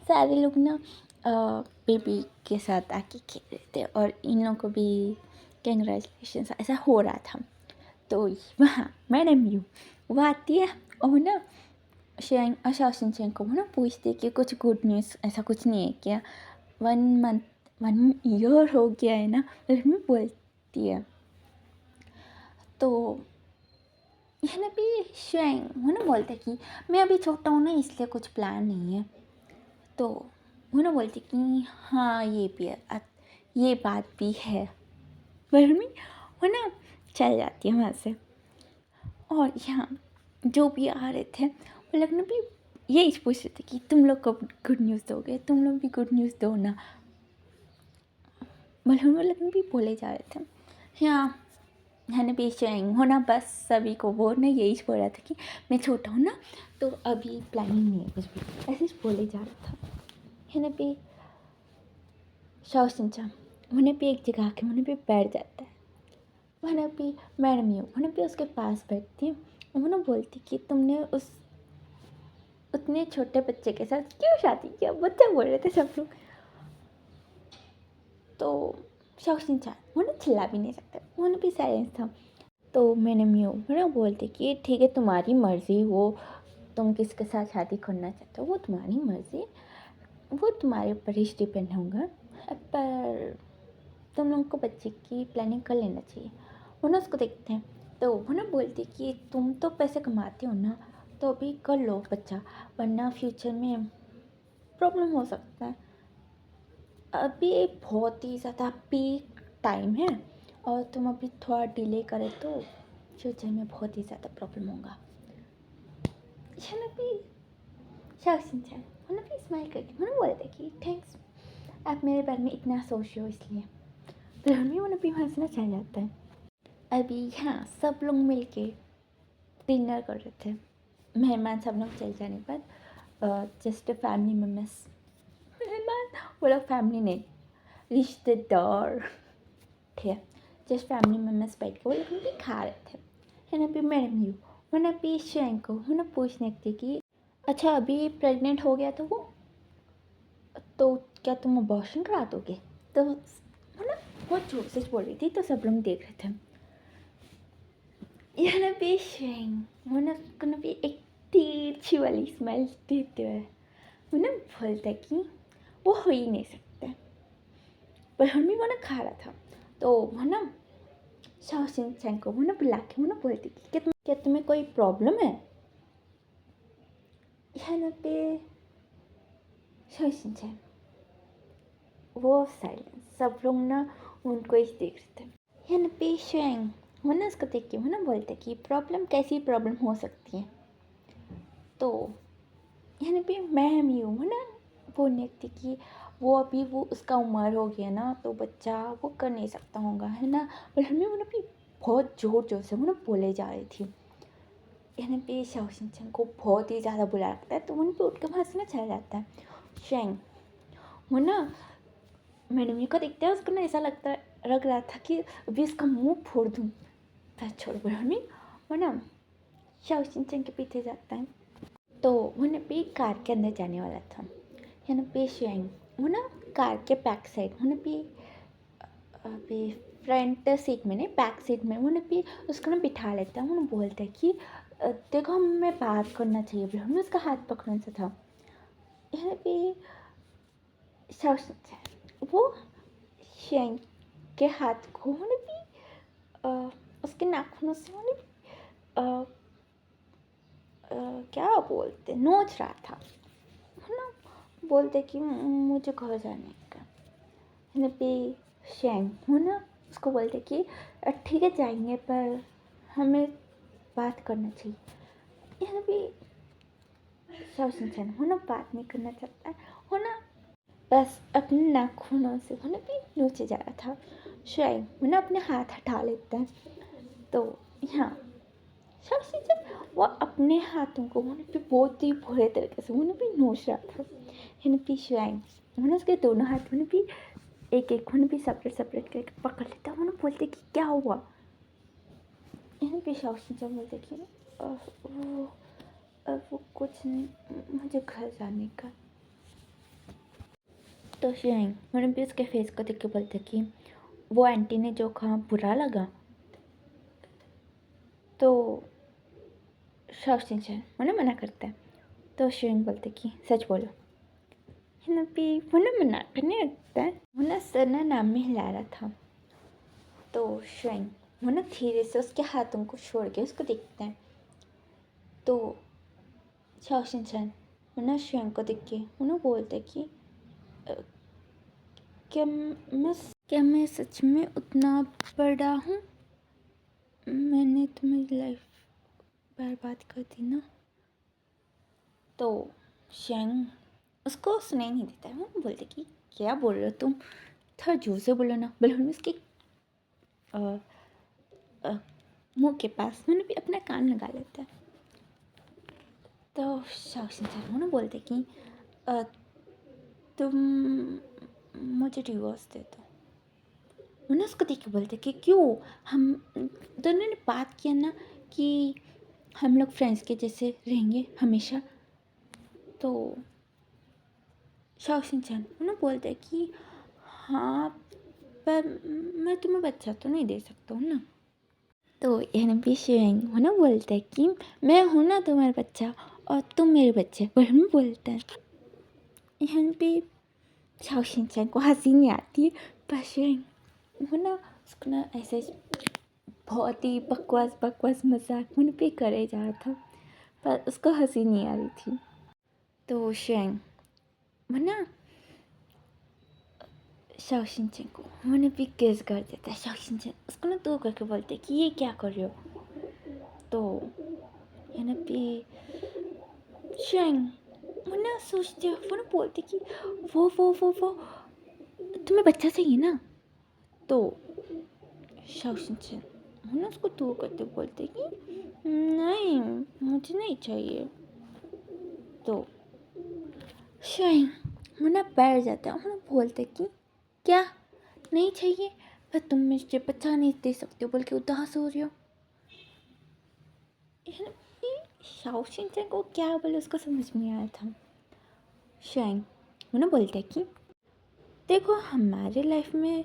सारे लोग ना बेबी के साथ आके खेल रहे थे और इन लोगों को भी कंग्रेचुलेशन ऐसा हो रहा था। तो वहाँ मैडम यू वो आती है और ना शेंग और शाओशिन चैंग को वो ना पूछती है कि कुछ गुड न्यूज़ ऐसा कुछ नहीं है क्या, 1 ईयर हो गया है ना, उसमें बोलती है। तो यह ना भी शेंग वो ना बोलते कि मैं अभी छोटा हूँ ना इसलिए कुछ प्लान नहीं है। तो वो ना बोलती कि हाँ ये भी है, ये बात भी है, वर्मी वो ना चल जाती है वहाँ से। और यहाँ जो भी आ रहे थे वो लोग ना भी यही पूछ रहे थे कि तुम लोग कब गुड न्यूज़ दोगे, तुम लोग भी गुड न्यूज़ दो ना, मतलब वो लोग भी बोले जा रहे थे। यहाँ मैंने भी शेंग हो ना बस सभी को वो ना यही बोल रहा था कि मैं छोटा हूँ ना तो अभी प्लानिंग नहीं है कुछ भी, ऐसे बोले जा रहा था। है ना भी शाओशिन उन्हें भी एक जगह आके उन्हें भी बैठ जाता है। वहाँ भी मैडम यू उन्हें भी उसके पास बैठती है, उन्हें बोलती कि तुमने उस उतने छोटे बच्चे के साथ क्यों शादी किया, बच्चा बोल रहे थे सब लोग। तो शाओशिन वो ना चिल्ला भी नहीं सकता, उन्हें भी साइलेंस था। तो मैंने ना बोलते कि ठीक है तुम्हारी मर्ज़ी, वो तुम किसके साथ शादी करना चाहते हो वो तुम्हारी मर्ज़ी, वो तुम्हारे ऊपर ही डिपेंड होगा, पर तुम लोगों को बच्चे की प्लानिंग कर लेना चाहिए। वो ना उसको देखते हैं तो वो ना बोलती कि तुम तो पैसे कमाते हो ना तो अभी कर लो बच्चा, वरना फ्यूचर में प्रॉब्लम हो सकता है। अभी बहुत ही ज़्यादा पीक टाइम है और तुम अभी थोड़ा डिले करें तो फ्यूचर में बहुत ही ज़्यादा प्रॉब्लम होगा। ना भी शाओशिन उन्हें भी स्माइल करके उन्हें बोलते कि थैंक्स आप मेरे बारे में इतना सोच हो इसलिए। तो हमें उन्हें भी हंसना चल जाता है। अभी यहाँ सब लोग मिल के डिनर कर रहे थे, मेहमान सब लोग चल जाने के बाद जस्ट फैमिली मेम्बर्स, मेहमान वो लोग फैमिली नहीं रिश्तेदार थे, जस्ट फैमिली मेम्बर्स बैठ के वो लोग भी खा रहे थे। है ना भी मैडम यू वो ना भी शेंग को वो ना पूछने थे कि अच्छा अभी प्रेग्नेंट हो गया तो क्या तुम अबॉर्शन करा दोगे, तो वो ना बहुत जोर से बोल रही थी तो सब लोग देख रहे थे। यह ना भी शेंग वो ना भी एक तिरछी वाली स्माइल देते हुए वो ना बोलता कि वो हो ही नहीं सकता। पर हमें वो ना खा रहा था, तो वो ना शाओ शिनचैन को वो ना बुला के वो ना बोलती कि क्या तुम्हें कोई प्रॉब्लम है। यहाँ पे शाओ शिनचैन वो साइलेंस, सब लोग ना उनको ही देख रहे थे। यहाँ पे शुएंग वो ना उसको देख के वो ना बोलते कि प्रॉब्लम कैसी प्रॉब्लम हो सकती है। तो यहाँ पे मैं भी हूँ ना बोलने थी कि वो अभी वो उसका उम्र हो गया ना, तो बच्चा वो कर नहीं सकता होगा, है ना। और हमें वो ना भी बहुत ज़ोर ज़ोर से वो ना बोले जा रही थी। यहाँ पे शाओ शिनचैन को बहुत ही ज़्यादा बुरा लगता है, तो उन पे उठ के हंसना चला जाता है। शेंग वो ना मैडम जी को देखते हैं, उसको ना ऐसा लग रहा था कि अभी इसका मुंह फोड़ दूँ। तो छोड़ बड़ोनी वो ना शाओ शिनचैन के पीछे जाता है, तो वो ना पे कार के अंदर जाने वाला था। यहाँ पे शेंग वो ना कार के बैक साइड वो ना पे अभी फ्रंट सीट में नहीं बैक सीट में वो ना पे उसको ना बिठा लेता है। वो ना बोलता है कि देखो हमें बात करना चाहिए, बोले हमने उसका हाथ पकड़ने से था। यहाँ पे शाओ शिनचैन वो शेंग के हाथ को वो ना भी उसके नाखूनों से वो ना भी क्या बोलते नोच रहा था, है ना। बोलते कि मुझे घर जाने का। है ना पे शेंग हो ना उसको बोलते कि ठीक है जाएंगे, पर हमें बात करना चाहिए। यहाँ पे शाओ शिनचैन हो ना बात नहीं करना चाहता है, हो ना बस अपने नाखूनों से हो ना भी नोचे जा रहा था। शेंग वो ना अपने हाथ हटा लेता है, तो यहाँ शाओ शिनचैन वो अपने हाथों को वो भी बहुत ही बुरे तरीके से वो भी नोच रहा था। है ना भी शेंग वो उसके दोनों हाथ में भी एक एक भी सेपरेट सेपरेट करके पकड़ लेता। वो बोलते कि क्या हुआ। यहाँ पे शाओ शिनचैन बोलते कि वो कुछ नहीं, मुझे घर जाने का। तो शेंग मैंने भी उसके फेस को देख के बोलते कि वो आंटी ने जो कहा बुरा लगा। तो शाओ शिनचैन मैंने मना करता है, तो शेंग बोलते कि सच बोलो। है भी वो ना मना करने लगता है। वो ना सर ना नाम में हिला रहा था, तो शेंग वो ना धीरे से उसके हाथों को छोड़ के उसको देखता है। तो शाओ शिनचैन वो ना शेंग को देख के वो ना बोलते कि "अ, क्या मैं सच में उतना बड़ा हूँ, मैंने तुम्हारी लाइफ बर्बाद कर दी ना। तो शेंग उसको सुनाई नहीं देता है। वो बोलते कि क्या बोल रहे हो तुम, थोड़ा जोर से बोलो ना। बलून उसके मुंह के पास मैंने भी अपना कान लगा लेता है। तो शाओ शिनचैन वो बोलते कि तुम मुझे डिवोर्स दे दो। उन्हें उसको देख के बोलते कि क्यों, हम दोनों ने बात किया ना कि हम लोग फ्रेंड्स के जैसे रहेंगे हमेशा। तो शाओ शिनचैन उन्हें बोलते कि हाँ, पर मैं तुम्हें बच्चा तो नहीं दे सकता हूँ ना। तो यहाँ पे शेंग वो ना बोलता है कि मैं हूँ ना तुम्हारा बच्चा और तुम मेरे बच्चे, पर हम बोलते हैं। यहाँ पे शाओ शिनचैन को हंसी नहीं आती है, पर शेंग वो ना उसको ना ऐसे बहुत ही बकवास बकवास मजाक उन पे करे जा रहा था, पर उसको हंसी नहीं आ रही थी। तो शेंग वो ना शाओ शिनचैन को मैंने भी किस कर देता है। शाओ शिनचैन उसको ना दो करके बोलते कि ये क्या कर रहे हो। तो है ना भी शेंग वो ना सोचते हो, वो ना बोलते कि वो तुम्हें बच्चा चाहिए ना। तो शाओ शिनचैन वो ना उसको दो करते बोलते कि नहीं मुझे नहीं चाहिए। तो शेंग वो ना बैठ जाता है। वो ना बोलते कि क्या नहीं चाहिए, पर तुम मुझे बच्चा नहीं दे सकते हो बल्कि उदास हो रही हो। शाओ शिनचैन को क्या बोले उसको समझ में आया था। शेंग वो ना बोलते हैं कि देखो हमारे लाइफ में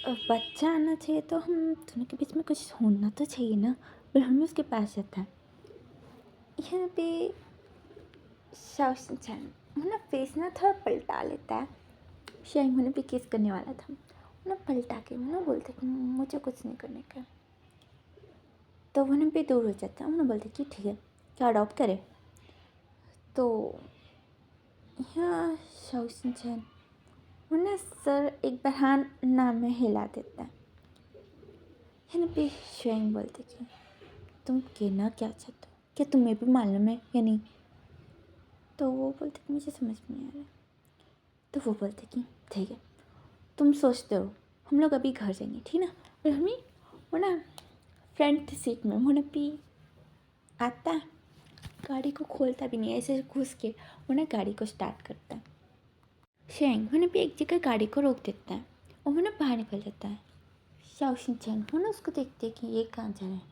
बच्चा आना चाहिए, तो हम दोनों के बीच में कुछ होना तो चाहिए ना। पर हमें उसके पास जाता है। यहाँ पे शाओ शिनचैन वो ना फेस ना थोड़ा पलटा लेता है। शायद मैंने भी किस करने वाला था, वो ना पलटा के वो ना बोलते कि मुझे कुछ नहीं करने का। तो वो ना भी दूर हो जाता है। वो ना बोलते कि ठीक है, क्या अडॉप्ट करे। तो यहाँ शाओसिन वो ना सर एक बार हाँ ना में हिला देता है। ना भी श्वेंग बोलते कि तुम कहना क्या चाहते हो, क्या तुम्हें भी मालूम है या नहीं। तो वो बोलते कि मुझे समझ में नहीं आ रहा। तो वो बोलते कि ठीक है, तुम सोचते हो हम लोग अभी घर जाएंगे, ठीक ना। और हमें वो ना फ्रंट सीट में होने भी आता है, गाड़ी को खोलता भी नहीं है, ऐसे घुस के वो ना गाड़ी को स्टार्ट करता है। शेंग होने भी एक जगह गाड़ी को रोक देता है और वो ना बाहर निकल जाता है। शाओशिन वो ना उसको देखते कि ये कहाँ जा रहा है।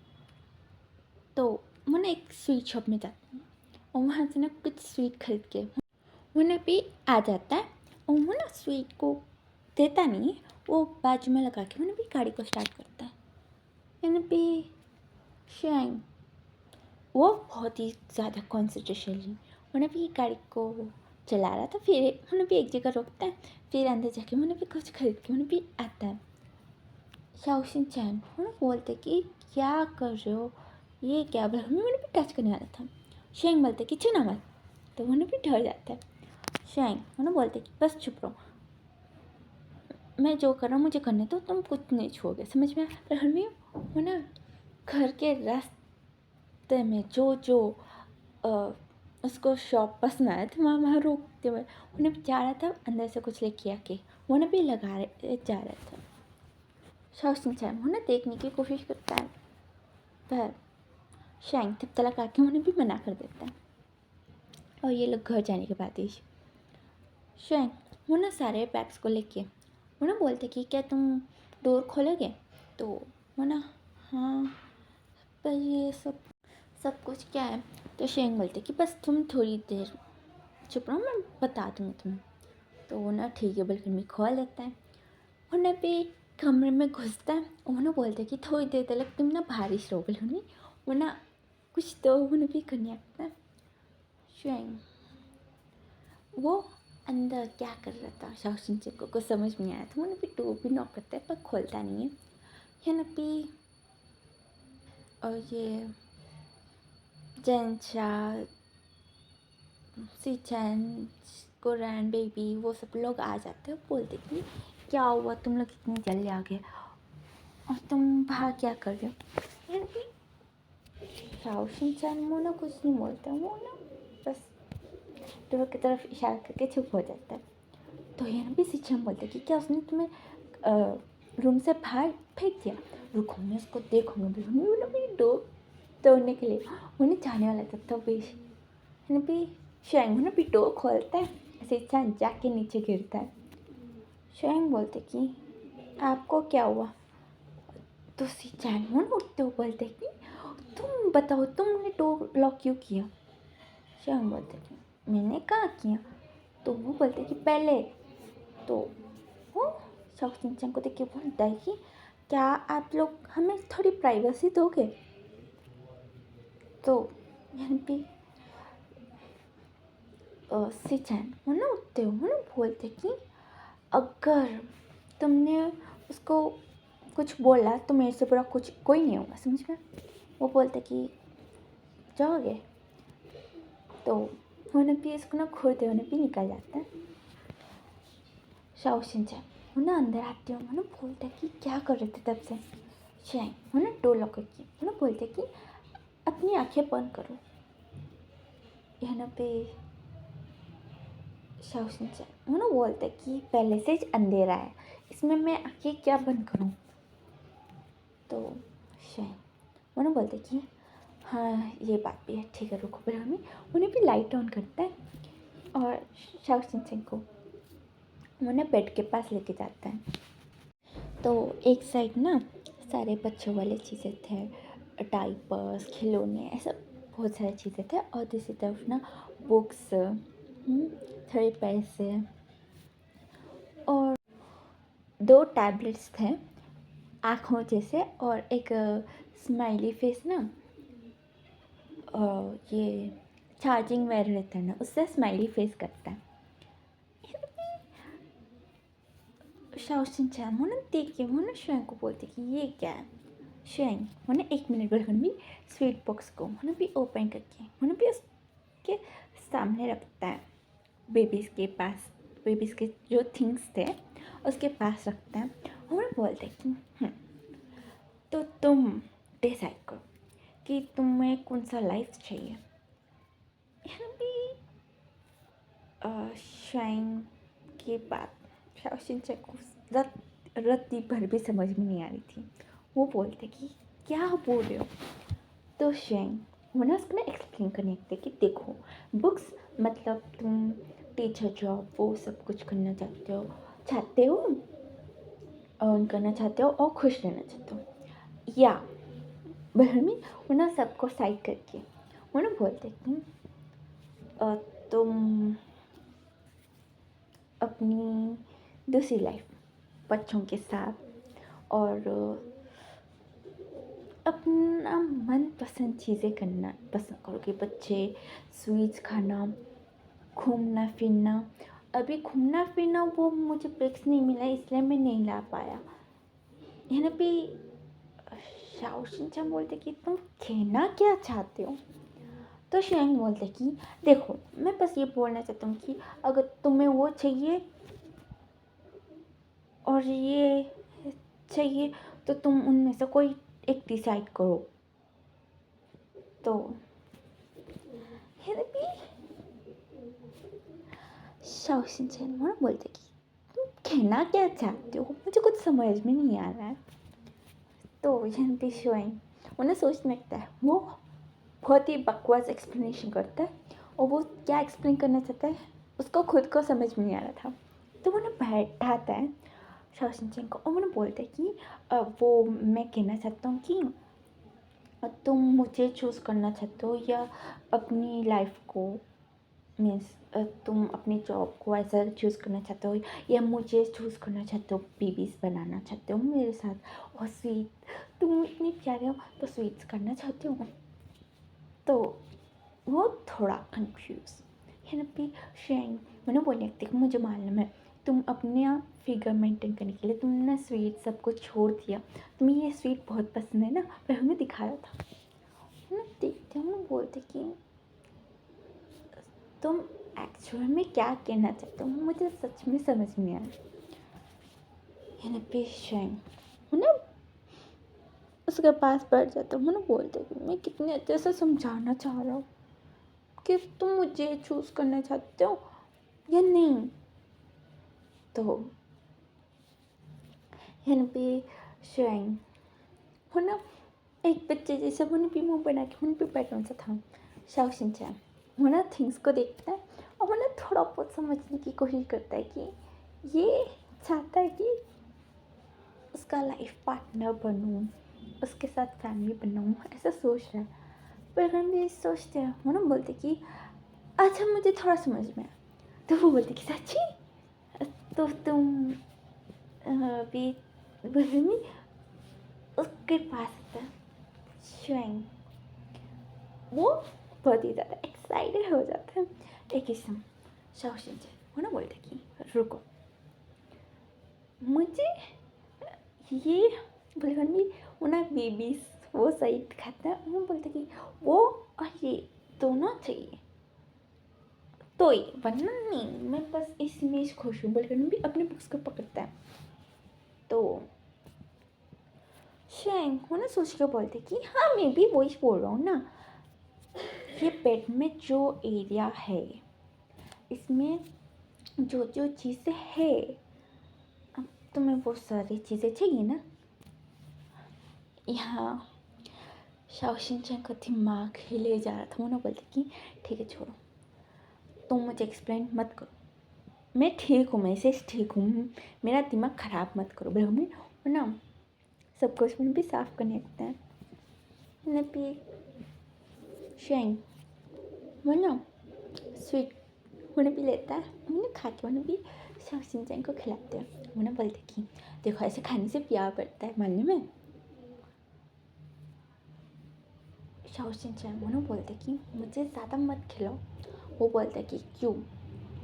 तो वो ना एक स्वीट शॉप में जाता है और वहाँ से ना कुछ स्वीट खरीद के वो ना भी आ जाता है। और वो ना स्वीट को देता नहीं है, वो बाजू में लगा के वो ना भी गाड़ी को स्टार्ट करता है। यानी भी शेंग वो बहुत ही ज़्यादा कॉन्सेंट्रेशन उन्हें भी गाड़ी को चला रहा था। फिर उन्हें भी एक जगह रोकता है, फिर अंदर जाके उन्हें भी कुछ खरीद के उन्हें भी आता है। शाओशिन उन्हें बोलते कि क्या कर रहे हो, ये क्या बोला, हमें उन्हें भी टच करने वाला था। शेंग बोलते कि छूना मत। तो उन्हें भी डर जाता है। शेंग उन्हें बोलते कि बस चुप रहो, मैं जो कर रहा हूँ मुझे करने दो, तुम कुछ नहीं छुओगे, समझ में। पर हमें वो ना घर के रास्ते में जो उसको शॉप पसंद आया था वहाँ रोकते हुए उन्हें जा रहा था, अंदर से कुछ लेके आके वो ना भी लगा रहे जा रहा था। शाओशिन वो ना देखने की कोशिश करता है, पर शैंग तब तलक आके उन्हें भी मना कर देता है। और ये लोग घर जाने के बाद ही शैंग वो ना सारे बैग्स को लेके वो ना बोलते कि क्या तुम डोर खोलोगे। तो वो ना हाँ, पर ये सब कुछ क्या है। तो शेंग बोलते कि बस तुम थोड़ी देर चुप रहो, मैं बता दूँगी तुम्हें। तो वो ना ठीक है बिल्कुल मैं खोल लेता है। वो ना भी कमरे में घुसता है और वो ना बोलते कि थोड़ी देर तक तुम ना बारिश रहो बोलो नहीं। वो ना कुछ तो वो ना भी करने आता है। शेंग वो अंदर क्या कर रहा था शाओशिन को कुछ समझ में आया था। वो ना भी डोर भी नॉक करता है पर खोलता नहीं है। या ना भी और ये जेंचा सीचैन कोरैन बेबी वो सब लोग आ जाते हैं, बोलते कि क्या हुआ तुम लोग इतनी जल्दी आ गए और तुम बाहर क्या कर रहे हो। यानी कि शाओशिन वो ना कुछ नहीं बोलता, वो ना बस डोर की तरफ इशारा करके चुप हो जाता है। तो यहाँ भी सीचैन बोलते कि क्या उसने तुम्हें रूम से बाहर फेंक दिया। रुको मैं उसको देखूंगा भी, वो ना भी डोर तोड़ने के लिए उन्हें जाने वाला था। तो भी शेंग ना भी डोर खोलता है, सीचैन जाके नीचे गिरता है। शेंग बोलते कि आपको क्या हुआ। तो सीचैन वो ना उठते हुए बोलते कि तुम बताओ तुमने डोर लॉक क्यों किया। शेंग बोलते कि मैंने कहाँ किया। तो वो बोलते कि पहले। तो वो शाओशिन को देख के बोलता है कि क्या आप लोग हमें थोड़ी प्राइवेसी दोगे। तो यहाँ पे सीचैन वो ना उठते हुए वो ना बोलते कि अगर तुमने उसको कुछ बोला तो मेरे से बुरा कुछ कोई नहीं होगा, समझ में। वो बोलते कि जाओगे। तो उन्हें भी इसको ना खोलते उन्हें भी निकल जाता है। शाओशिन वो ना अंदर आते हो वो ना बोलते कि क्या कर रहे थे तब से। शेंग वो ना डोर लॉक की वो ना बोलते कि अपनी आंखें बंद करो। यहाँ पे शाओशिन वो ना बोलते कि पहले से ही अंधेरा है, इसमें मैं आंखें क्या बंद करूँ। तो शेंग वो ना बोलते कि हाँ ये बात भी है, ठीक है रुको। फिर हमें उन्हें भी लाइट ऑन करता है और शाओशिन को वो ना बेड के पास लेके जाता है। तो एक साइड ना सारे बच्चों वाले चीज़ें थे, डाइपर्स खिलौने ऐसा बहुत सारी चीज़ें थे। और दूसरी तरफ ना बुक्स, थोड़े पैसे और 2 टैबलेट्स थे आँखों जैसे, और एक स्माइली फेस ना ये चार्जिंग में रहता है ना, उससे स्माइली फेस करता है. शाओशिन-चैन वो ना देख के वो ना शुएंग को बोलते कि ये क्या है. शुएंग वो ना 1 मिनट बाद भी स्वीट बॉक्स को वो ना भी ओपन करके वो ना भी उसके सामने रखता है. बेबीज़ के पास, बेबीज़ के जो थिंग्स थे उसके पास रखता है. और बोलते कि तो तुम डिसाइड करो कि तुम्हें कौन सा लाइफ चाहिए. यहाँ भी शाइन की बात शाओशिन-चैन को रत्ती भर भी समझ में नहीं आ रही थी. वो बोलते कि क्या बोल रहे हो. तो शाइन वो ना उसको ना एक्सप्लेन करने लगते कि देखो बुक्स मतलब तुम टीचर जॉब वो सब कुछ करना चाहते हो अर्न करना चाहते हो और खुश रहना चाहते हो. या बहन में वो ना सबको साइड करके वो ना बोलते कि तुम अपनी दूसरी लाइफ बच्चों के साथ और अपना मनपसंद चीज़ें करना पसंद करोगे. बच्चे स्वीट्स खाना, घूमना फिरना. अभी घूमना फिरना वो मुझे पिक्स नहीं मिला इसलिए मैं नहीं ला पाया. यहाँ पे शाओशिन-चैन बोलते कि तुम कहना क्या चाहते हो. तो शुएंग बोलते कि देखो मैं बस ये बोलना चाहता हूँ कि अगर तुम्हें वो चाहिए और ये चाहिए तो तुम उनमें से कोई एक डिसाइड करो. तो फिर भी शाओशिन-चैन वो बोलते कि तुम कहना क्या चाहते हो मुझे कुछ समझ में नहीं आ रहा है. तो यहाँ पे शुएंग उन्हें सोचने लगता है. वो बहुत ही बकवास एक्सप्लेनेशन करता है और वो क्या एक्सप्लेन करना चाहता है उसको खुद को समझ में नहीं आ रहा था. तो वो ना बैठाता है शाओशिन-चैन को और वो ना बोलता है कि वो मैं कहना चाहता हूँ कि तुम मुझे चूज़ करना चाहते हो या अपनी लाइफ को मीन्स तुम अपनी जॉब को ऐसा चूज़ करना चाहते हो या मुझे चूज़ करना चाहते हो बेबीज़ बनाना चाहते हो मेरे साथ और स्वीट तुम इतने प्यारे हो तो स्वीट्स करना चाहते हो. तो वो थोड़ा कंफ्यूज है ना. भी शेंग मैंने बोले कि मुझे मालूम है तुम अपने फिगर मेंटेन करने के लिए तुमने स्वीट सब कुछ छोड़ दिया. तुम्हें ये स्वीट बहुत पसंद है ना पर हमें दिखाया था ना. देखते हम बोलते कि तुम एक्चुअल में क्या कहना चाहते हो मुझे सच में समझ नहीं आया. है ना. पे शेंग ना उसके पास बैठ जाता हूँ ना बोलते कि मैं कितने अच्छे से समझाना चाह रहा हूँ कि तुम मुझे चूज़ करना चाहते हो या नहीं. तो यहाँ पे शेंग वो ना एक बच्चे जैसा वो भी मुँह बना के उन पे पैटर्न सा था. शाओशिन-चैन वो ना थिंग्स को देखता है और वो ना थोड़ा बहुत समझने की कोशिश करता है कि ये चाहता है कि उसका लाइफ पार्टनर बनूँ उसके साथ फैमिली बनाऊँ ऐसा सोच रहा है. पर हम भी सोचते हैं वो ना बोलते कि अच्छा मुझे थोड़ा समझ में आया. तो वो बोलते कि सच्ची तो तुम अभी में उसके पास था. शुएंग वो बहुत ही ज़्यादा एक्साइटेड हो जाता है. एक ही समय शाओशिन-चैन वो ना बोलते कि रुको मुझे ये बोलकर भी वो ना बेबीज वो सही खाता है. वो बोलते कि वो और ये दोनों चाहिए तो ये वरना नहीं मैं बस इसमें खुश हूँ बोलकर भी अपने बुक्स को पकड़ता है. तो शेंग वो ना सोच के बोलते कि हाँ मैं भी वही बोल रहा हूँ ना. ये बेड में जो एरिया है इसमें जो जो चीज़ें है अब तुम्हें वो सारी चीज़ें चाहिए ना. यहाँ शाओशिन-चैन का दिमाग हिले जा रहा था. वो ना बोलते कि ठीक है छोड़ो तुम मुझे एक्सप्लेन मत करो मैं ठीक हूँ मैं से ठीक हूँ मेरा दिमाग ख़राब मत करो. भाई हमें ना सब कुछ में भी साफ करने लगता है. ना भी शेंग वो ना स्वीट होने भी लेता है. उन्हें खा के उन्हें भी शाओशिन-चैन को खिलाते हैं. वो ना बोलते कि देखो ऐसे खाने से प्यार बढ़ता है मानने में. शाओशिन चैन वो ना बोलते कि मुझे ज़्यादा मत खिलाओ। वो बोलता कि क्यों,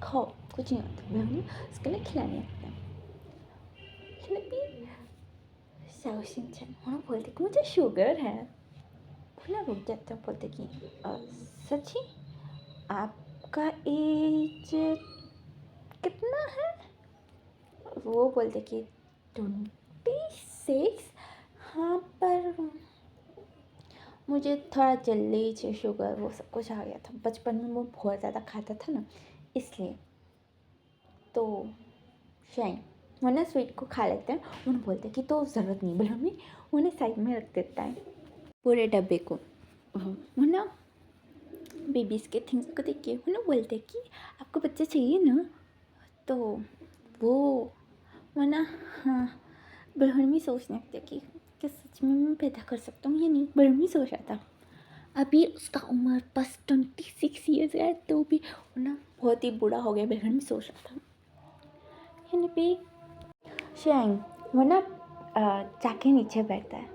खाओ कुछ नहीं होता। मैं उसके लिए खिलाने लगता है। शाओशिन चैन वो ना बोलते कि मुझे शुगर है। वो ना रुक जाता है, बोलते कि सच्ची आपका एज कितना है? वो बोलते कि 26। हाँ पर मुझे थोड़ा जल्दी से शुगर वो सब कुछ आ गया था, बचपन में वो बहुत ज़्यादा खाता था ना, इसलिए। तो शाइन वो ना स्वीट को खा लेते हैं। उन्हें बोलते हैं कि तो ज़रूरत नहीं, बोले हमें उन्हें साइड में रख देता है पूरे डब्बे को। वो ना बेबीज़ के थिंग्स को देख के वो ना बोलते हैं कि आपको बच्चा चाहिए ना? तो वो ना हाँ बड़हन में सोचने लगते कि क्या सच में मैं पैदा कर सकता हूँ या नहीं। बड़हन में सोच रहा था, अभी उसका उम्र बस 26 ईयर्स है, तो भी वो ना बहुत ही बूढ़ा हो गया। बड़हन में सोच रहा था। यहाँ पे शेंग वो ना जाके नीचे बैठता है।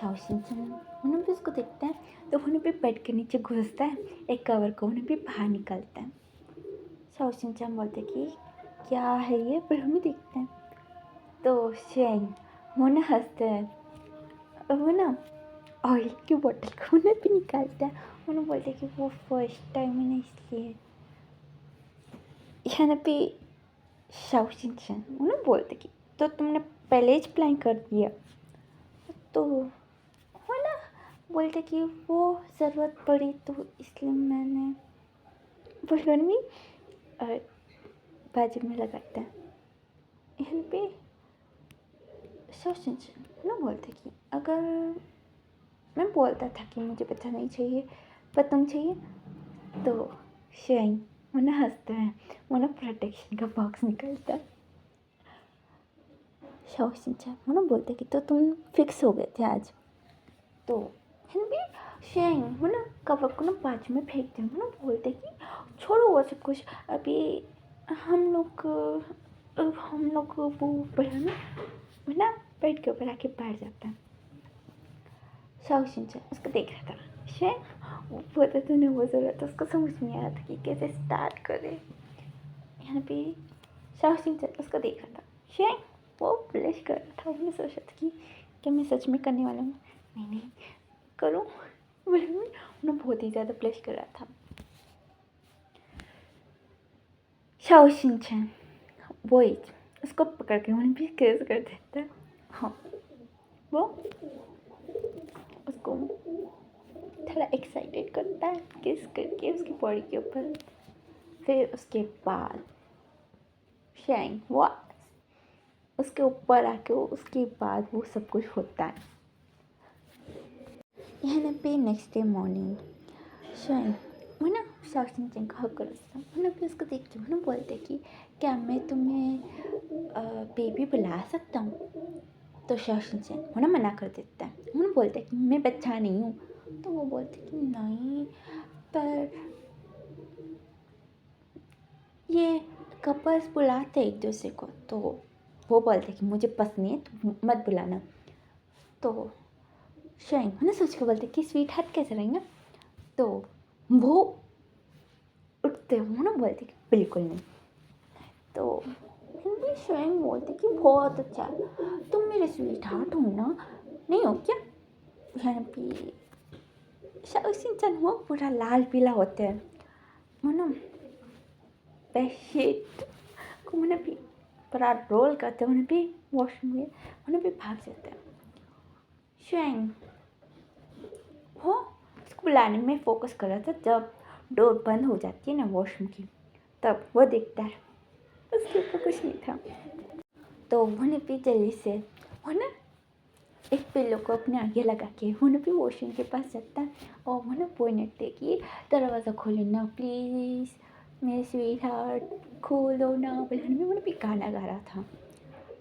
शाओशिन चैन उन्हें भी उसको देखता है, तो उन्हें भी बेड के नीचे घुसता है, एक कवर को उन्हें भी बाहर निकलता है। शाओशिन चैन बोलते कि क्या है ये, पर हमें देखते हैं। तो शेंग वो ना हंसते हैं, वो ना ऑयल की बोतल को उन्हें भी निकालता है। उन्हें बोलते कि वो फर्स्ट टाइम है ना, इसलिए। यहाँ पे शाओशिन चैन उन्हें बोलते कि तो तुमने पहले ही प्लान कर दिया? तो वो ना बोलते कि वो ज़रूरत पड़ी तो इसलिए मैंने बलून भी बाजू में लगाता है। यहाँ पे शाओशिन चैन ना बोलते कि अगर मैं बोलता था कि मुझे बच्चा नहीं चाहिए पर तुम चाहिए, तो शेंग वो ना हंसता है, वो ना प्रोटेक्शन का बॉक्स निकलता है। शाओशिन चैन वो ना बोलते कि तो तुम फिक्स हो गए थे आज? तो फिर भी शेंग वो ना कवर को ना बाजू में फेंकते हैं। वो ना बोलते कि छोड़ो वो सब कुछ, अभी हम लोग वो बढ़िया ना वो ना पेट के ऊपर आके बैठ जाता है। शाओशिन चैन उसको देख रहा था। शेंग वो पता तो नहीं, वो ज़रूरत उसको समझ नहीं आ रहा था कि कैसे स्टार्ट करे। यहाँ पे शाओशिन चैन उसको देख रहा था। शेंग वो ब्लश कर रहा था। उसने सोचा था कि क्या मैं सच में करने वाला हूँ? नहीं करूँ, उन्हें बहुत ही ज़्यादा ब्लश कर रहा था। शाओशिन चैन वो उसको पकड़ के उन्हें भी किस कर देता है। हाँ वो उसको थोड़ा एक्साइटेड करता है किस करके उसकी बॉडी के ऊपर। फिर उसके बाद शेंग वो उसके ऊपर आके उसके बाद वो सब कुछ होता है। यहाँ पे नेक्स्ट डे मॉर्निंग शेंग वो ना शाओशिन चैन का हक करता है। वो ना फिर उसको देख के वो ना बोलते कि क्या मैं तुम्हें बेबी बुला सकता हूँ? तो शाओशिन चैन वो ना मना कर देता है। वो ना बोलते कि मैं बच्चा नहीं हूँ। तो वो बोलते कि नहीं, पर ये कपल्स बुलाते एक दूसरे को। तो वो बोलते कि मुझे पसंद नहीं है, तो मत बुलाना। तो शेंग वो ना सोच के बोलते कि स्वीट हार्ट कैसे रहेंगे? तो वो उठते वो ना बोलते कि बिल्कुल नहीं। तो हिंदी शेंग बोलते कि बहुत अच्छा है, तुम मेरे स्वीट हार्ट हो ना, नहीं हो क्या? यहाँ पे शाओशिन चैन वो पूरा लाल पीला होते हैं। वो ना बेडशीट को मैंने भी पूरा रोल करते हैं, उन्हें भी वॉशरूम में उन्हें भी भाग जाते हैं। शेंग वो उसको बुलाने में फोकस कर रहा था। जब डोर बंद हो जाती है ना वॉशरूम की, तब वो देखता है उसके ऊपर कुछ नहीं था। तो उन्हें भी जल्दी से वो ना एक पिल्लो को अपने आगे लगा के उन्हें भी वॉशरूम के पास जाता है। और वो ना बोलने लगते कि दरवाज़ा खोलो ना प्लीज़, मेरे स्वीट हार्ट खोल दो ना। बोले भी उन्हें भी गाना गा रहा था।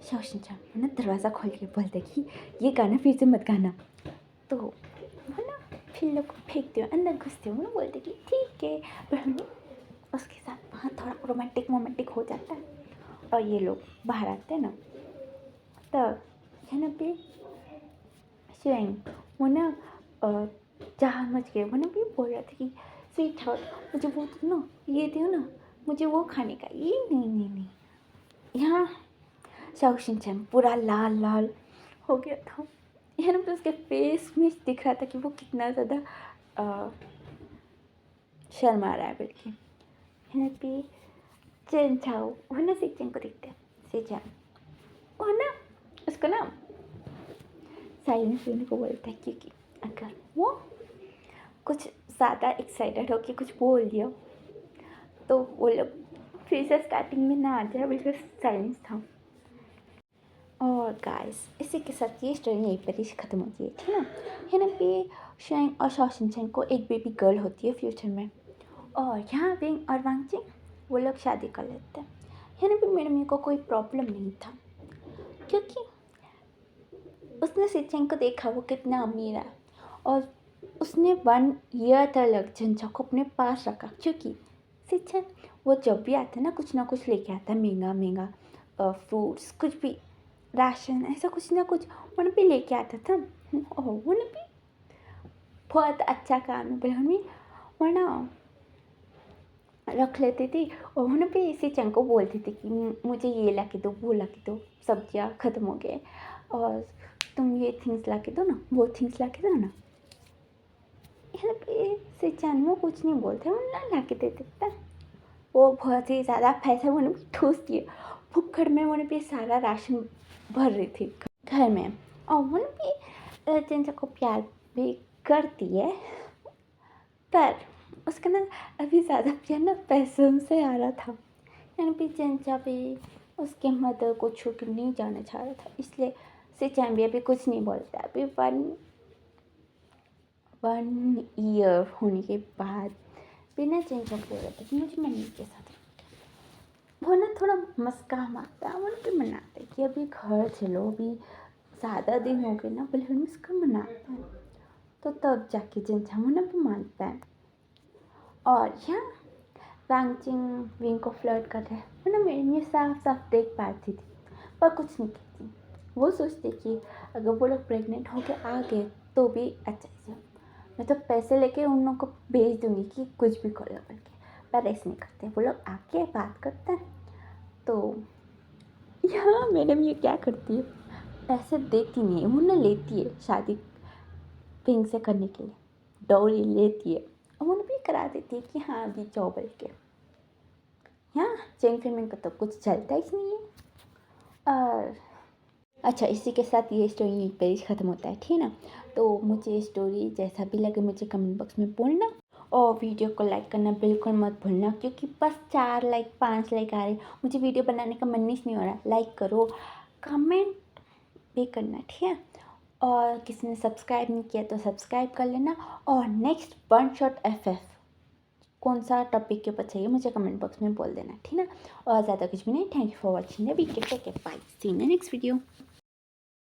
शाओशिन चैन वो ना दरवाज़ा खोल के बोलते कि ये गाना फिर से मत गाना। तो वो ना पिल्लो को फेंकते हुए अंदर घुसते हुए बोलते कि ठीक है। पर उसके साथ वहाँ थोड़ा रोमांटिक हो जाता है। और ये लोग बाहर आते हैं ना, तब यहाँ पे शेंग वो ना जहाँ मच गए। वो ना भी बोल रहा था कि स्वीट हार्ट मुझे वो दो ना, ये दो ना, मुझे वो खाने का। ये नहीं नहीं नहीं। यहाँ शाओशिन पूरा लाल लाल हो गया था। यहाँ पे उसके फेस में दिख रहा था कि वो कितना ज़्यादा शर्मा रहा है बल्कि। यहाँ पे चेन छाओ वो ना सेचेन को देखते हैं। सेचेन वो ना उसको ना साइलेंस लेने को बोलता है, क्योंकि अगर वो कुछ ज़्यादा एक्साइटेड होकर कुछ बोल दिया तो वो लोग फिर से स्टार्टिंग में ना आ जाए, बिल्कुल साइलेंस था। और गाइस इसी के साथ ये स्टोरी यहीं पर ही ख़त्म होती है, ठीक है ना। यहाँ पे शेंग और शाओशिन को एक बेबी गर्ल होती है फ्यूचर में, और यहाँ विंग और वांगजिंग वो लोग शादी कर लेते हैं। यहाँ पे मेरे को कोई प्रॉब्लम नहीं था, क्योंकि उसने सिचेंग को देखा वो कितना अमीर है, और उसने 1 ईयर तक झंझा को अपने पास रखा, क्योंकि सिचेंग वो जब भी आता है ना कुछ लेके आता है, महंगा महंगा फ्रूट्स, कुछ भी राशन, ऐसा कुछ ना कुछ वहाँ पे लेके आता था। और वहाँ पे बहुत अच्छा काम है बहनी, वरना रख लेती थी। और वहाँ पे इसी चंग को बोलती थी कि मुझे ये ला के दो, वो ला के दो, सब्जियाँ ख़त्म हो गए और तुम ये थिंग्स ला के दो ना, वो थिंग्स ला के दो ना। यहाँ पे से चंग वो कुछ नहीं बोलते, वो ना ला के दे देता। वो बहुत ही ज़्यादा पैसा वहाँ पे ठूस दिए, फुक्कड़ में वहाँ पे सारा राशन भर रही थी घर में। और वहाँ पे चंचा को प्यार भी करती है, पर उसका ना अभी ज़्यादा प्यार ना पैसों से आ रहा था। यानी कि चंचा भी उसके मदर को छू के नहीं जाना चाह रहा था, इसलिए से चैन भी अभी कुछ नहीं बोलता। अभी 1 ईयर होने के बाद बिना चंचा बोल रहा था कि मुझे मम्मी के साथ वो ना थोड़ा मस्का मारता है, वो भी मनाते कि अभी घर चलो, अभी ज़्यादा दिन हो गए ना, बोले हम इसका मनाते हैं, तो तब जाके चंचा वो ना भी मानता है। और यहाँ वांगजिंग विंग को फ्लर्ट कर रहा है, वो ना मेरे लिए साफ साफ देख पाती थी, पर कुछ नहीं कहती। वो सोचती कि अगर वो लोग प्रेग्नेंट होके आ गए तो भी अच्छा ही, मैं तो पैसे लेके उन लोगों को भेज दूँगी कि कुछ भी करो करके, पर ऐसे नहीं करते। वो लोग आके बात करते हैं। तो यहाँ मैडम ये क्या करती है, पैसे देती नहीं है, वो ना लेती है शादी विंग से करने के लिए, डॉली लेती है और उन्हें भी करा देती है कि हाँ अभी जाओ बोल के। यहाँ चेंग फिल्मिंग का तो कुछ चलता ही नहीं है। और अच्छा, इसी के साथ ये स्टोरी यहीं पर ही ख़त्म होता है, ठीक है ना। तो मुझे स्टोरी जैसा भी लगे मुझे कमेंट बॉक्स में बोलना, और वीडियो को लाइक करना बिल्कुल मत भूलना, क्योंकि बस 4 लाइक 5 लाइक आ रहे, मुझे वीडियो बनाने का मन नहीं हो रहा। लाइक करो, कमेंट भी करना, ठीक है। और किसी ने सब्सक्राइब नहीं किया तो सब्सक्राइब कर लेना। और नेक्स्ट वन शॉट FF कौन सा टॉपिक के ऊपर चाहिए मुझे कमेंट बॉक्स में बोल देना, ठीक है ना। और ज़्यादा कुछ भी नहीं। Thank you for watching the video. Take care, bye, see you in the next video.